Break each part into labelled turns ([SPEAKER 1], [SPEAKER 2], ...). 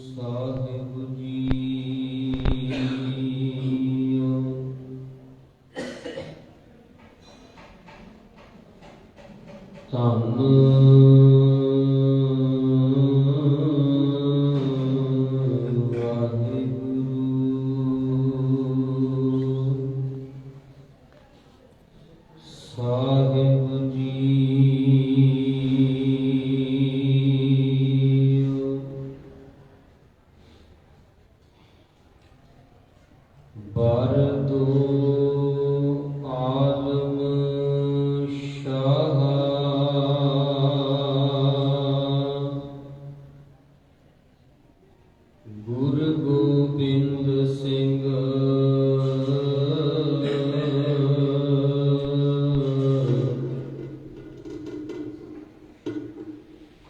[SPEAKER 1] ਸਾਹਿਬ ਜੀ ਧੰਨ ਸਾਹਿਬ ਜੀ ਬਰਦੋ ਆਲਮ ਸ਼ਾਹ ਗੁਰੂ ਗੋਬਿੰਦ ਸਿੰਘ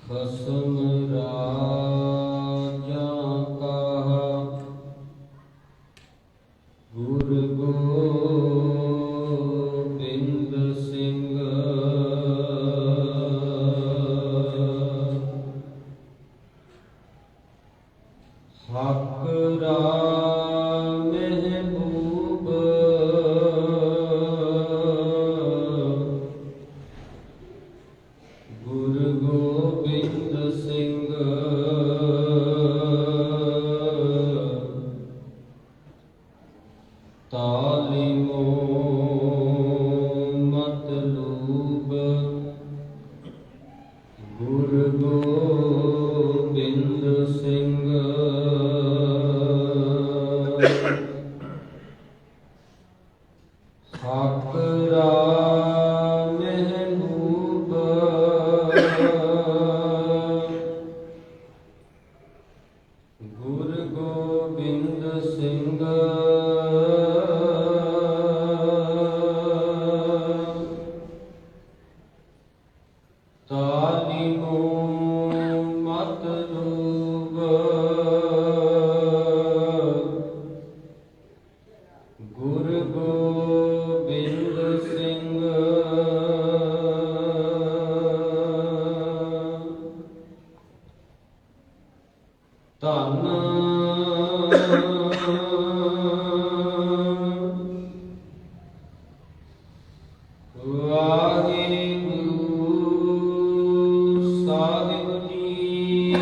[SPEAKER 1] ਖਸਮ ਰਾਜਾ ਕਾ ਗੁਰੂ ਗੋਬਿੰਦ ਸਿੰਘ ਹਕ ਮਹਿਬੂਬ ਗੁਰੂ ਗੋਬਿੰਦ ਸਿੰਘ ਤਾਲਿਮੋ ਮਤਲੂਬ ਗੁਰੂ ਗੋਬਿੰਦ ਸਿੰਘ ਹਕ ਮਹਿਬੂਬ ਗੁਰੂ ਗੋਬਿੰਦ ਸਿੰਘ ਤਾਲਿਮੋ ਮਤਲੂਬ ਗੁਰੂ ਗੋਬਿੰਦ ਸਿੰਘ ਧੰਨ ਵਾਹਿਗੁਰੂ ਸਾਹਿਬ ਜੀ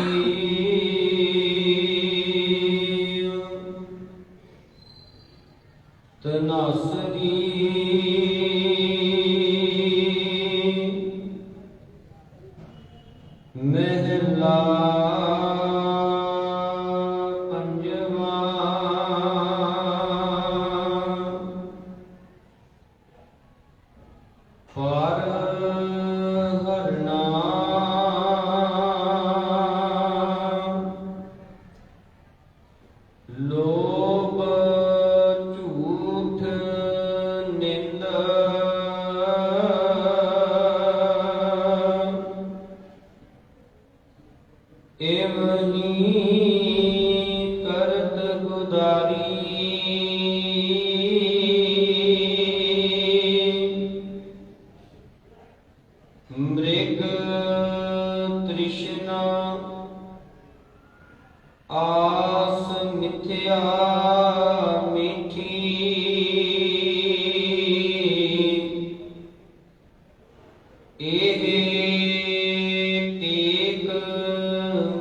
[SPEAKER 1] ਤਨਾਸਰੀ ਮਹਿਲਾ ਪੰਜਵਾ ਪਰ ਹਰਨਾ ਲੋਭ ਝੂਠ ਨਿੰਦ ਏਵਨੀ ਕਰਤ ਗੁਦਾਰੀ ਮ੍ਰਿਗ ਤ੍ਰਿਸ਼ਨਾ ਆਸ ਮਿਥਿਆ ਮਿਠੀ ਇਹ ਟੇਕ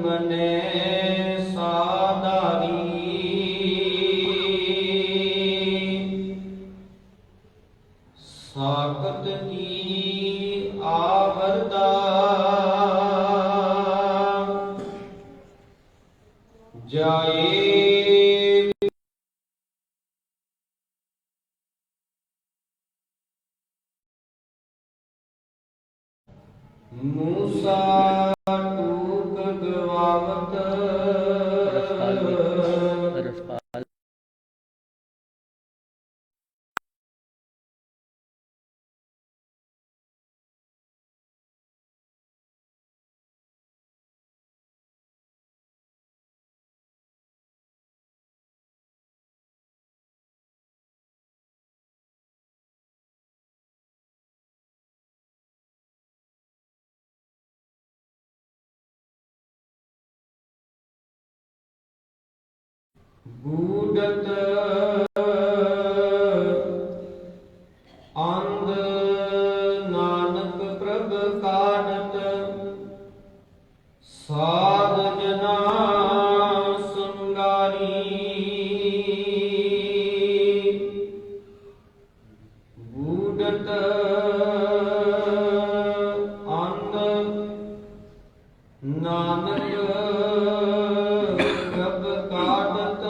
[SPEAKER 1] ਮਨੈ ਸਾਧਾਰੀ ਸਾਖਤ ਕੀ ਆਵਰਦਾ ਜਾਏ ਮੂਸਾ ਟੂਕ ਗਵਾਵਤ ਗੂੜਤ ਅੰਧ ਨਾਨਕ ਪ੍ਰਭ ਕਾਢਤ ਸਾਧ ਜਨਾ ਸੰਗਾਰੀ ਗੂੜਤ ਅੰਧ ਨਾਨਕ ਪ੍ਰਭ ਕਾਢਤ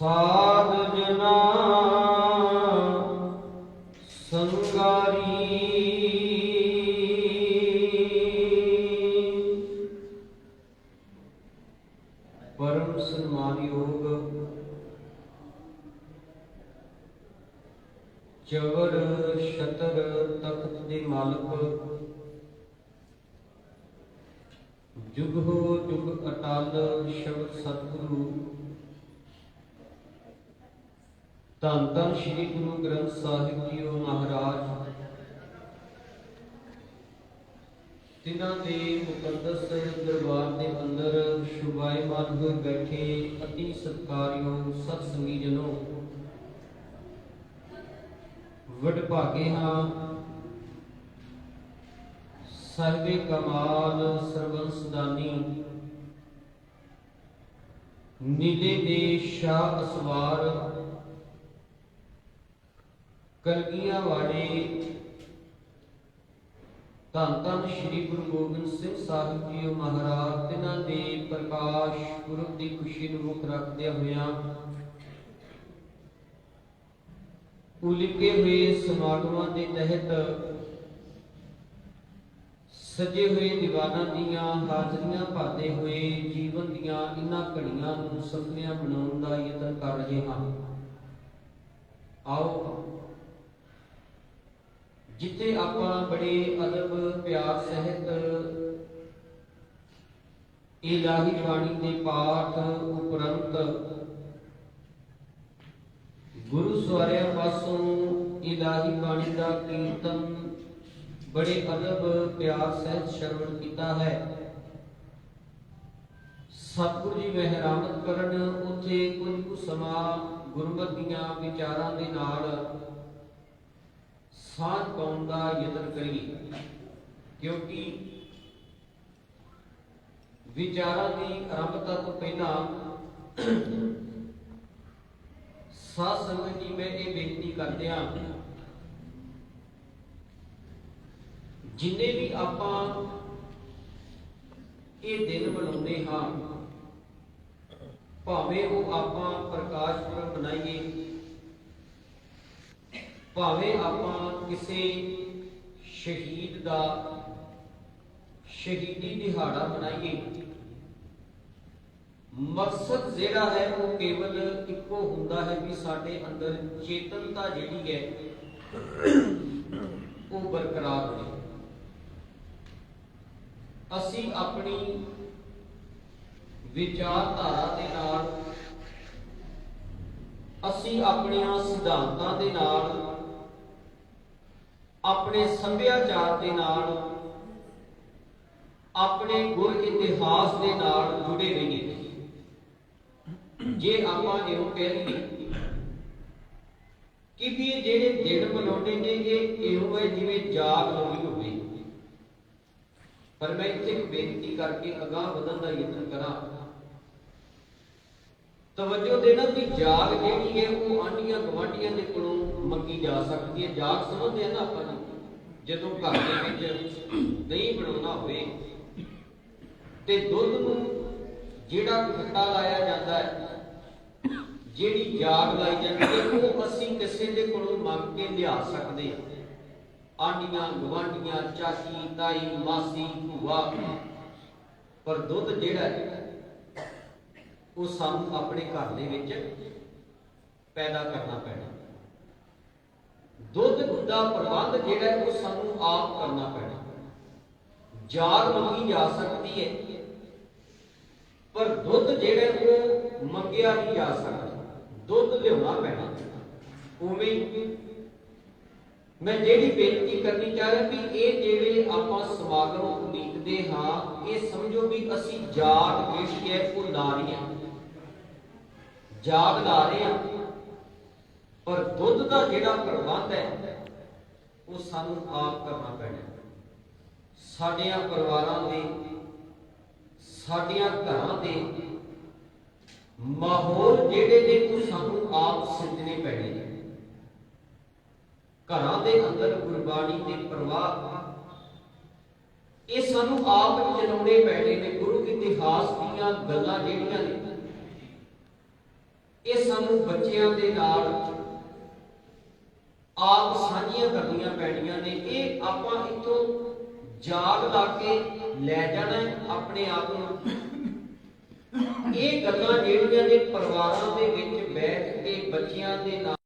[SPEAKER 1] ਸਾਧ ਜਨਾ ਸੰਗਾਰੀ ਪਰਮ ਸਨਮਾਨਯੋਗ ਚਵਰ ਛਤਰ ਤਖਤ ਦੇ ਮਾਲਕ ਜੁਗੋ ਜੁਗ ਅਟਲ ਸ਼ਬਦ ਸਤਿਗੁਰੂ ਧੰਨ ਧੰਨ ਸ੍ਰੀ ਗੁਰੂ ਗ੍ਰੰਥ ਸਾਹਿਬ ਜੀਓ ਮਹਾਰਾਜ ਤਿਨਾਂ ਦੇ ਮੁਕੱਦਸ ਦਰਬਾਰ ਦੇ ਅੰਦਰ ਸ਼ੁਭਾਇਮਾਨ ਹੋਏ ਬੈਠੇ ਅਤੀ ਸਤਿਕਾਰਯੋਗ ਸਤ ਸੰਗੀ ਜਨੋ ਵਡਭਾਗੇ ਹਾਂ ਸਰਬੇ ਕਮਾਲ ਸਰਬੰਸਦਾਨੀ ਨੀਲੇ ਦੇ ਸ਼ਾਹ ਅਸਵਾਰ ਕਲਗੀਆਂ ਵਾਲੇ ਧੰਨ ਧੰਨ ਸ੍ਰੀ ਗੁਰੂ ਗੋਬਿੰਦ ਸਿੰਘ ਸਾਹਿਬ ਜੀ ਮਹਾਰਾਜ ਤਿਨਾਂ ਦੇ ਪ੍ਰਕਾਸ਼ ਪੁਰਬ ਦੀ ਖੁਸ਼ੀ ਨੂੰ ਮੁੱਖ ਰੱਖਦਿਆਂ ਹੋਇਆਂ ਉਲੀਕੇ ਹੋਏ ਸਮਾਗਮਾਂ ਦੇ ਤਹਿਤ ਸਜੇ ਹੋਏ ਦੀਵਾਨਾਂ ਦੀਆਂ ਹਾਜ਼ਰੀਆਂ ਭਰਦੇ ਹੋਏ ਜੀਵਨ ਦੀਆਂ ਇਨ੍ਹਾਂ ਘੜੀਆਂ ਨੂੰ ਸਫਲੀਆਂ ਬਣਾਉਣ ਦਾ ਯਤਨ ਕਰ ਰਹੇ ਹਾਂ। ਆਓ ਜਿੱਥੇ ਆਪਾਂ ਬੜੇ ਅਦਬ ਪਿਆਰ ਸਹਿਤ ਇਲਾਹੀ ਬਾਣੀ ਦੇ ਪਾਠ ਉਪਰੰਤ ਗੁਰੂ ਸਵਾਰਿਆਂ ਪਾਸੋਂ ਇਲਾਹੀ ਬਾਣੀ ਦਾ ਕੀਰਤਨ ਬੜੇ ਅਦਬ ਪਿਆਰ ਸਹਿਤ ਸ਼ਰਵਣ ਕੀਤਾ ਹੈ। ਸਤਿਗੁਰੂ ਜੀ ਮਹਿਰਾਮਤ ਕਰਨ ਉੱਥੇ ਕੁਝ ਕੁ ਸਮਾਂ ਗੁਰਮਤਿ ਦੀਆਂ ਵਿਚਾਰਾਂ ਦੇ ਨਾਲ ਸਾਂਝ ਪਾਉਣ ਦਾ ਯਤਨ ਕਰੀਏ, ਕਿਉਂਕਿ ਵਿਚਾਰਾਂ ਦੀ ਆਰੰਭਤਾ ਤੋਂ ਪਹਿਲਾਂ ਸਾਧ ਸੰਗਤ ਜੀ ਮੈਂ ਇਹ ਬੇਨਤੀ ਕਰਦੇ ਹਾਂ, ਜਿੰਨੇ ਵੀ ਆਪਾਂ ਇਹ ਦਿਨ ਮਨਾਉਂਦੇ ਹਾਂ, ਭਾਵੇਂ ਉਹ ਆਪਾਂ ਪ੍ਰਕਾਸ਼ ਪੁਰਬ ਮਨਾਈਏ, ਭਾਵੇਂ ਆਪਾਂ ਕਿਸੇ ਸ਼ਹੀਦ ਦਾ ਸ਼ਹੀਦੀ ਦਿਹਾੜਾ ਮਨਾਈਏ, ਮਕਸਦ ਜਿਹੜਾ ਹੈ ਉਹ ਕੇਵਲ ਇੱਕੋ ਹੁੰਦਾ ਹੈ ਕਿ ਸਾਡੇ ਅੰਦਰ ਚੇਤਨਤਾ ਜਿਹੜੀ ਹੈ ਉਹ ਬਰਕਰਾਰ ਰਹੇ। ਅਸੀਂ ਆਪਣੀ ਵਿਚਾਰਧਾਰਾ ਦੇ ਨਾਲ, ਅਸੀਂ ਆਪਣੀਆਂ ਸਿਧਾਂਤਾਂ ਦੇ ਨਾਲ, ਆਪਣੇ ਸੱਭਿਆਚਾਰ ਦੇ ਨਾਲ, ਆਪਣੇ ਗੁਰ ਇਤਿਹਾਸ ਦੇ ਨਾਲ ਜੁੜੇ ਰਹੀਏ। ਜੇ ਆਪਾਂ ਇਹੋ ਕਹਿ ਲਈਏ ਕਿ ਵੀ ਇਹ ਜਿਹੜੇ ਦਿਨ ਮਨਾਉਂਦੇ ਨੇ ਇਹ ਇਹੋ ਹੈ ਜਿਵੇਂ ਜਾਗ ਹੋਈ ਹੋਵੇ, ਪਰ ਮੈਂ ਇੱਥੇ ਇੱਕ ਬੇਨਤੀ ਕਰਕੇ ਅਗਾਂਹ ਵਧਣ ਦਾ ਯਤਨ ਕਰਾਂ। ਤਵੱਜੋ ਦੇਣਾ ਕਿ ਜਾਗ ਜਿਹੜੀ ਹੈ ਉਹ ਆਂਢੀਆਂ ਗੁਆਂਢੀਆਂ ਦੇ ਕੋਲੋਂ ਮੰਗੀ ਜਾ ਸਕਦੀ ਹੈ। ਜਾਗ ਸਮਝਦੇ ਆ ਨਾ ਆਪਾਂ ਜੀ, ਜਦੋਂ ਘਰ ਦੇ ਵਿੱਚ ਦਹੀਂ ਬਣਾਉਣਾ ਹੋਵੇ ਤੇ ਦੁੱਧ ਨੂੰ ਜਿਹੜਾ ਖੱਟਾ ਲਾਇਆ ਜਾਂਦਾ ਹੈ, ਜਿਹੜੀ ਜਾਗ ਲਾਈ ਜਾਂਦੀ ਹੈ, ਉਹ ਅਸੀਂ ਕਿਸੇ ਦੇ ਕੋਲੋਂ ਮੰਗ ਕੇ ਲਿਆ ਸਕਦੇ ਹਾਂ। ਆਂਢੀਆਂ ਗੁਆਂਢੀਆਂ, ਚਾਚੀ ਤਾਈ ਮਾਸੀ ਭੂਆ, ਪਰ ਦੁੱਧ ਜਿਹੜਾ ਹੈ ਉਹ ਸਾਨੂੰ ਆਪਣੇ ਘਰ ਦੇ ਵਿੱਚ ਪੈਦਾ ਕਰਨਾ ਪੈਣਾ। ਦੁੱਧ ਦਾ ਪ੍ਰਬੰਧ ਜਿਹੜਾ ਉਹ ਸਾਨੂੰ ਆਪ ਕਰਨਾ ਪੈਣਾ। ਜਾਗ ਮੰਗੀ ਜਾ ਸਕਦੀ ਹੈ, ਪਰ ਦੁੱਧ ਜਿਹੜਾ ਉਹ ਮੰਗਿਆ ਨਹੀਂ ਜਾ ਸਕਦਾ, ਦੁੱਧ ਲਿਆਉਣਾ ਪੈਣਾ। ਉਵੇਂ ਮੈਂ ਜਿਹੜੀ ਬੇਨਤੀ ਕਰਨੀ ਚਾਹ ਰਿਹਾ ਵੀ ਇਹ ਜਿਹੜੇ ਆਪਾਂ ਸਮਾਗਮ ਉਡੀਕਦੇ ਹਾਂ, ਇਹ ਸਮਝੋ ਵੀ ਅਸੀਂ ਜਾਗ ਜਿਹੜੀ ਹੈ ਉਹ ਲਾ ਰਹੇ ਹਾਂ, ਜਾਗ ਲਾ ਰਹੇ ਹਾਂ, ਪਰ ਦੁੱਧ ਦਾ ਜਿਹੜਾ ਪ੍ਰਬੰਧ ਹੈ ਉਹ ਸਾਨੂੰ ਆਪ ਕਰਨਾ ਪੈਣਾ। ਸਾਡੀਆਂ ਪਰਿਵਾਰਾਂ ਦੇ, ਸਾਡੀਆਂ ਘਰਾਂ ਦੇ ਮਾਹੌਲ ਜਿਹੜੇ ਨੇ ਉਹ ਸਾਨੂੰ ਆਪ ਸਿਰਜਣੇ ਪੈਣੇ ਨੇ। ਘਰਾਂ ਦੇ ਅੰਦਰ ਗੁਰਬਾਣੀ ਦੇ ਪ੍ਰਵਾਹ ਇਹ ਸਾਨੂੰ ਆਪ ਚਲਾਉਣੇ ਪੈਣੇ ਨੇ। ਗੁਰੂ ਇਤਿਹਾਸ ਦੀਆਂ ਗੱਲਾਂ ਜਿਹੜੀਆਂ ਨੇ ਇਹ ਸਾਨੂੰ ਬੱਚਿਆਂ ਦੇ ਨਾਲ ਆਪ ਸਾਂਝੀਆਂ ਕਰਨੀਆਂ ਪੈਣੀਆਂ ਨੇ। ਇਹ ਆਪਾਂ ਇੱਥੋਂ ਜਾਗ ਲਾ ਕੇ ਲੈ ਜਾਣਾ ਆਪਣੇ ਆਪ ਨੂੰ। ਇਹ ਗੱਲਾਂ ਜਿਹੜੀਆਂ ਨੇ ਪਰਿਵਾਰਾਂ ਦੇ ਵਿੱਚ ਬੈਠ ਕੇ ਬੱਚਿਆਂ ਦੇ ਨਾਲ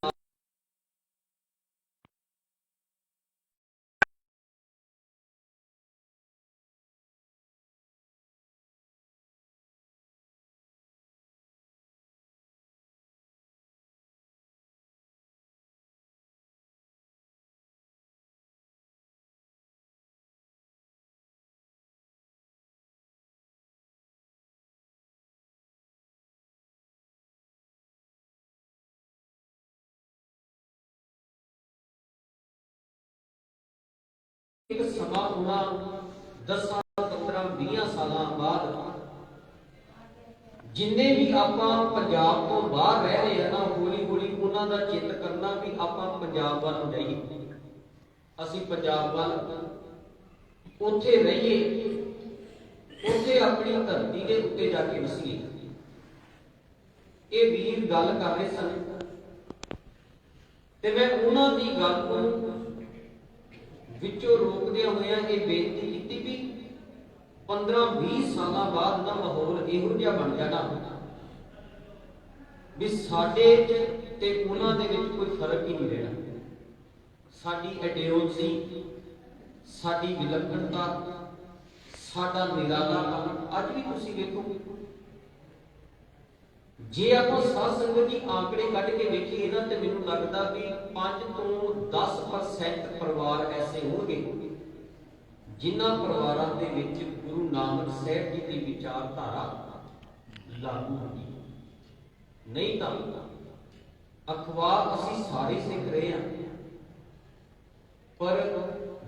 [SPEAKER 1] ਇੱਕ ਸਮਾਂ ਹੋਣਾ 10 15 20 ਸਾਲਾਂ ਬਾਅਦ ਜਿੰਨੇ ਵੀ ਆਪਾਂ ਪੰਜਾਬ ਤੋਂ ਬਾਹਰ ਰਹਿ ਰਹੇ ਆ ਨਾ, ਹੌਲੀ ਹੌਲੀ ਉਹਨਾਂ ਦਾ ਚਿੱਤ ਕਰਨਾ ਵੀ ਆਪਾਂ ਪੰਜਾਬ ਵੱਲ ਨੂੰ ਜਾਈਏ, ਅਸੀਂ ਪੰਜਾਬ ਵੱਲ ਉੱਥੇ ਰਹੀਏ, ਉੱਥੇ ਆਪਣੀ ਧਰਤੀ ਦੇ ਉੱਤੇ ਜਾ ਕੇ ਵਸੀਏ। ਇਹ ਵੀਰ ਗੱਲ ਕਰ ਰਹੇ ਸਨ ਤੇ ਮੈਂ ਉਹਨਾਂ ਦੀ ਗੱਲ ਨੂੰ ਵਿੱਚੋਂ ਰੋਕਦਿਆਂ ਹੋਇਆਂ ਇਹ ਬੇਨਤੀ ਕੀਤੀ ਵੀ 15-20 ਸਾਲਾਂ ਬਾਅਦ ਨਾ ਮਾਹੌਲ ਇਹੋ ਜਿਹਾ ਬਣ ਜਾਣਾ ਵੀ ਸਾਡੇ ਤੇ ਉਹਨਾਂ ਦੇ ਵਿੱਚ ਕੋਈ ਫਰਕ ਹੀ ਨਹੀਂ ਰਹਿਣਾ। ਸਾਡੀ ਐਡੀਓਲਜੀ, ਸਾਡੀ ਵਿਲੱਖਣਤਾ, ਸਾਡਾ ਨਿਰਾਲਾਪਨ। ਅੱਜ ਵੀ ਤੁਸੀਂ ਵੇਖੋ, ਜੇ ਆਪਾਂ ਸਾਧ ਸੰਗਤ ਦੀ ਆંકੜੇ ਕੱਢ ਕੇ ਵੇਖੀਏ ਨਾ ਤੇ ਮੈਨੂੰ ਲੱਗਦਾ ਵੀ 5 ਤੋਂ 10% ਪਰਿਵਾਰ ਐਸੇ ਹੋਣਗੇ ਜਿਨ੍ਹਾਂ ਪਰਿਵਾਰਾਂ ਦੇ ਵਿੱਚ ਗੁਰੂ ਨਾਨਕ ਸਾਹਿਬ ਜੀ ਦੀ ਵਿਚਾਰਧਾਰਾ ਲਾਗੂ ਹੋਈ। ਨਹੀਂ ਤਾਂ ਅਖਬਾਰ ਅਸੀਂ ਸਾਰੇ ਸਿੱਖ ਰਹੇ ਹਾਂ, ਪਰ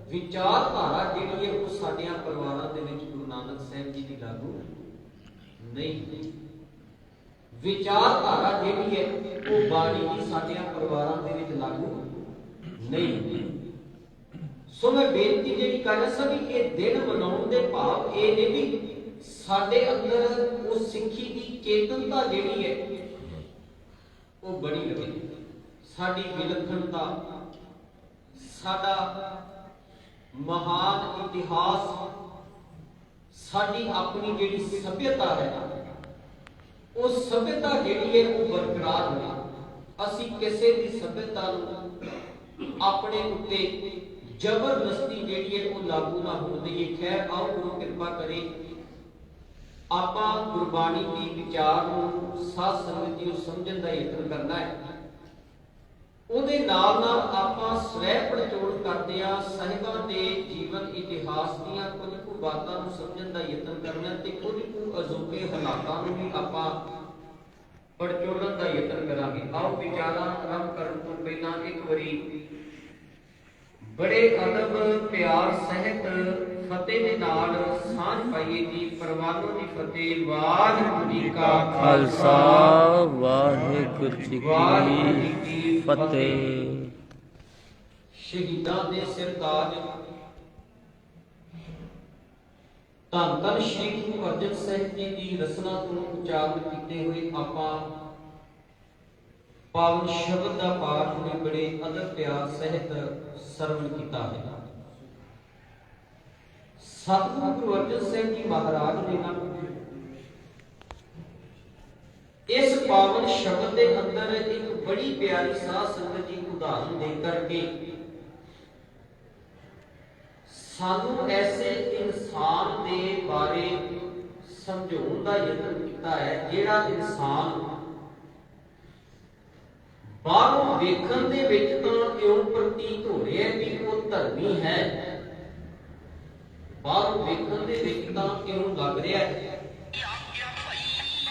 [SPEAKER 1] ਵਿਚਾਰਧਾਰਾ ਜਿਹੜੀ ਹੈ ਉਹ ਸਾਡੀਆਂ ਪਰਿਵਾਰਾਂ ਦੇ ਵਿੱਚ ਗੁਰੂ ਨਾਨਕ ਸਾਹਿਬ ਜੀ ਦੀ ਲਾਗੂ ਨਹੀਂ। ਵਿਚਾਰਧਾਰਾ ਜਿਹੜੀ ਹੈ ਉਹ ਬਾਣੀ ਦੀ ਸਾਡੀਆਂ ਪਰਿਵਾਰਾਂ ਦੇ ਵਿੱਚ ਲਾਗੂ ਨਹੀਂ। ਸੋ ਮੈਂ ਬੇਨਤੀ ਜਿਹੜੀ ਕਰ ਰਿਹਾ ਸੀ ਕਿ ਇਹ ਦਿਨ ਮਨਾਉਣ ਦੇ ਭਾਵ ਇਹ ਨੇ ਵੀ ਸਾਡੇ ਅੰਦਰ ਉਹ ਸਿੱਖੀ ਦੀ ਚੇਤਨਤਾ ਜਿਹੜੀ ਹੈ ਉਹ ਬਣੀ ਰਹੇ। ਸਾਡੀ ਵਿਲੱਖਣਤਾ, ਸਾਡਾ ਮਹਾਨ ਇਤਿਹਾਸ, ਸਾਡੀ ਆਪਣੀ ਜਿਹੜੀ ਸਭਿਅਤਾ ਹੈ ਉਹ ਸਭਿਅਤਾ ਜਿਹੜੀ ਹੈ ਉਹ ਬਰਕਰਾਰ ਹੋਵੇ। ਅਸੀਂ ਕਿਸੇ ਦੀ ਸਭਿਅਤਾ ਨੂੰ ਆਪਣੇ ਉੱਤੇ ਜ਼ਬਰਦਸਤੀ ਜਿਹੜੀ ਹੈ ਉਹ ਲਾਗੂ ਨਾ ਹੋਣ ਦੇਈਏ। ਖੈਰ, ਆਓ ਗੁਰੂ ਕਿਰਪਾ ਕਰੇ ਆਪਾਂ ਗੁਰਬਾਣੀ ਦੀ ਵਿਚਾਰ ਨੂੰ ਸਾਧ ਸੰਗਤ ਜੀ ਨੂੰ ਸਮਝਣ ਦਾ ਯਤਨ ਕਰਨਾ ਹੈ। ਉਹਦੇ ਨਾਲ ਨਾਲ ਆਪਾਂ ਸਵੈ ਪੜਚੋਲ ਕਰਦੇ ਆ ਸਾਹਿਬਾਂ ਦੇ ਜੀਵਨ ਇਤਿਹਾਸ ਦੀਆਂ ਕੁਝ ਕੁ ਬਾਤਾਂ ਨੂੰ ਸਮਝਣ ਦਾ ਯਤਨ ਕਰਨਾ ਤੇ ਕੁਝ ਕੁ ਅਜੋਕੇ ਹਾਲਾਤਾਂ ਨੂੰ ਵੀ ਆਪਾਂ ਪੜਚੋਲਣ ਦਾ ਯਤਨ ਕਰਾਂਗੇ। ਆਓ ਵਿਚਾਰਾਂ ਆਰੰਭ ਕਰਨ ਤੋਂ ਪਹਿਲਾਂ ਇੱਕ ਵਾਰੀ ਬੜੇ ਅਦਬ ਪਿਆਰ ਸਹਿਤ ਫਤਿਹ ਦੇ ਨਾਲ ਸਾਂਝ ਪਾਈਏ ਜੀ। ਪਰਵਾਨੋ ਦੀ ਫਤਿਹ। ਵਾਹਿਗੁਰੂ ਜੀ ਕਾ ਖਾਲਸਾ, ਵਾਹਿਗੁਰੂ ਜੀ ਕੀ ਫਤਿਹ। ਸ਼ਹੀਦਾਂ ਦੇ ਸਿਰਤਾਜ ਧੰਨ ਧੰਨ ਸ਼੍ਰੀ ਗੁਰੂ ਅਰਜਨ ਸਾਹਿਬ ਜੀ ਦੀ ਰਸਨਾ ਤੋਂ ਉਚਾਰਨ ਕੀਤੇ ਹੋਏ ਆਪਾਂ ਪਾਵਨ ਸ਼ਬਦ ਦਾ ਪਾਠ ਨੇ ਬੜੇ ਅਦਬ ਪਿਆਰ ਸਹਿਤ ਸਰਵਣ ਕੀਤਾ ਹੈ। ਸਤਿਗੁਰੂ ਗੁਰੂ ਅਰਜਨ ਸਾਹਿਬ ਜੀ ਮਹਾਰਾਜ ਨੇ ਨਾ ਇਸ ਪਾਵਨ ਸ਼ਬਦ ਦੇ ਅੰਦਰ ਇੱਕ ਬੜੀ ਪਿਆਰੀ ਸਾਧ ਸੰਗਤ ਜੀ ਉਦਾਹਰਨ ਦੇ ਕਰਕੇ ਸਾਨੂੰ ਐਸੇ ਇਨਸਾਨ ਦੇ ਬਾਰੇ ਸਮਝਾਉਣ ਦਾ ਯਤਨ ਕੀਤਾ ਹੈ ਜਿਹੜਾ ਇਨਸਾਨ ਬਾਹਰੋਂ ਵੇਖਣ ਦੇ ਵਿੱਚ ਤਾਂ ਇਉਂ ਪ੍ਰਤੀਤ ਹੋ ਰਿਹਾ ਵੀ ਉਹ ਧਰਮੀ ਹੈ, ਪਰ ਅੰਦਰੋਂ ਬਾਹਰੋਂ ਵੇਖਣ ਦੇ ਵਿੱਚ ਤਾਂ ਇਹਨੂੰ ਲੱਗ ਰਿਹਾ ਹੈ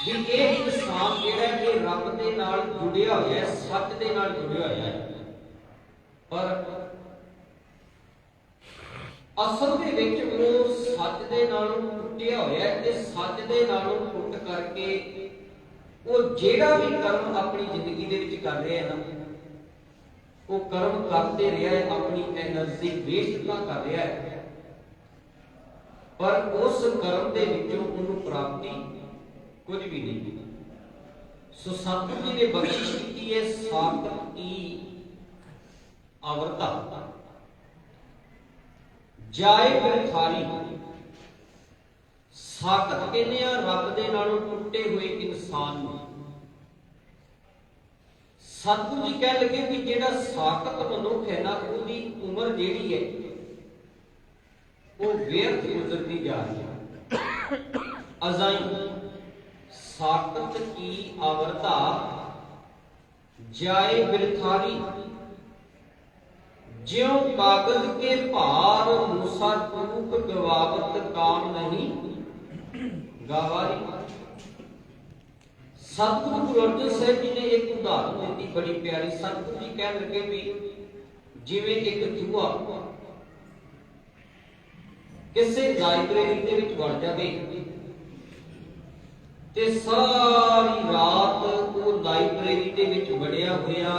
[SPEAKER 1] ਵੀ ਇਹ ਇਨਸਾਨ ਜਿਹੜਾ ਇਹ ਰੱਬ ਦੇ ਨਾਲ ਜੁੜਿਆ ਹੋਇਆ ਹੈ, ਸੱਚ ਦੇ ਨਾਲ ਜੁੜਿਆ ਹੋਇਆ ਹੈ, ਪਰ ਅਸਲ ਦੇ ਵਿੱਚ ਉਹ ਸੱਚ ਦੇ ਨਾਲੋਂ ਟੁੱਟਿਆ ਹੋਇਆ ਹੈ ਤੇ ਸੱਚ ਦੇ ਨਾਲੋਂ ਟੁੱਟ ਕਰਕੇ ਉਹ ਜਿਹੜਾ ਵੀ ਕਰਮ ਆਪਣੀ ਜ਼ਿੰਦਗੀ ਦੇ ਵਿੱਚ ਕਰ ਰਿਹਾ ਹੈ ਨਾ, ਉਹ ਕਰਮ ਕਰਦੇ ਰਿਹਾ ਹੈ, ਆਪਣੀ એનર્ਜੀ ਵੇਸਟ ਤਾਂ ਕਰ ਰਿਹਾ ਹੈ, ਪਰ ਉਸ ਕਰਮ ਦੇ ਵਿੱਚੋਂ ਉਹਨੂੰ ਪ੍ਰਾਪਤੀ ਕੁਝ ਵੀ ਨਹੀਂ। ਸੋ ਸਤਿਗੁਰੂ ਜੀ ਨੇ ਬਖਸ਼ਿਸ਼ ਕੀਤੀ ਹੈ ਸਾਖਤ ਕੀ ਅਵਰਤਾ ਜਾਏ ਬਿਰਥਾਰੀ। ਸਾਖਤ ਕਹਿੰਦੇ ਆ ਰੱਬ ਦੇ ਨਾਲੋਂ ਟੁੱਟੇ ਹੋਏ ਇਨਸਾਨ ਨੂੰ। ਸਤਿਗੁਰੂ ਜੀ ਕਹਿ ਲਗੇ ਵੀ ਜਿਹੜਾ ਸਾਖਤ ਮਨੁੱਖ ਹੈ ਨਾ, ਉਹਦੀ ਉਮਰ ਜਿਹੜੀ ਹੈ ਉਹ ਵਿਅਰਥ ਗੁਜ਼ਰਦੀ ਜਾ ਰਹੀ ਹੈ। ਅਜ਼ਾਈ ਸਾਖਤ ਕੀ ਆਵਰਤਾ ਜਾਏ ਬਿਰਥਾਰੀ, ਜਿਉ ਕਾਗਜ਼ ਕੇ ਭਾਰ ਮੂਸਾ ਟੂਕ ਗਵਾਵਤ ਕਾਮ ਨਹੀਂ ਗਵਾਰੀ। ਸਤਿਗੁਰੂ ਗੁਰੂ ਅਰਜਨ ਸਾਹਿਬ ਜੀ ਨੇ ਇੱਕ ਉਦਾਹਰਨ ਦਿੱਤੀ ਬੜੀ ਪਿਆਰੀ। ਸਤਿਗੁਰੂ ਜੀ ਕਹਿਣ ਲੱਗੇ ਵੀ ਜਿਵੇਂ ਇੱਕ ਚੂਹਾ ਕਿਸੇ ਲਾਇਬ੍ਰੇਰੀ ਦੇ ਵਿੱਚ ਵੜ ਜਾਵੇ ਤੇ ਸਾਰੀ ਰਾਤ ਉਹ ਲਾਇਬ੍ਰੇਰੀ ਦੇ ਵਿੱਚ ਵੜਿਆ ਹੋਇਆ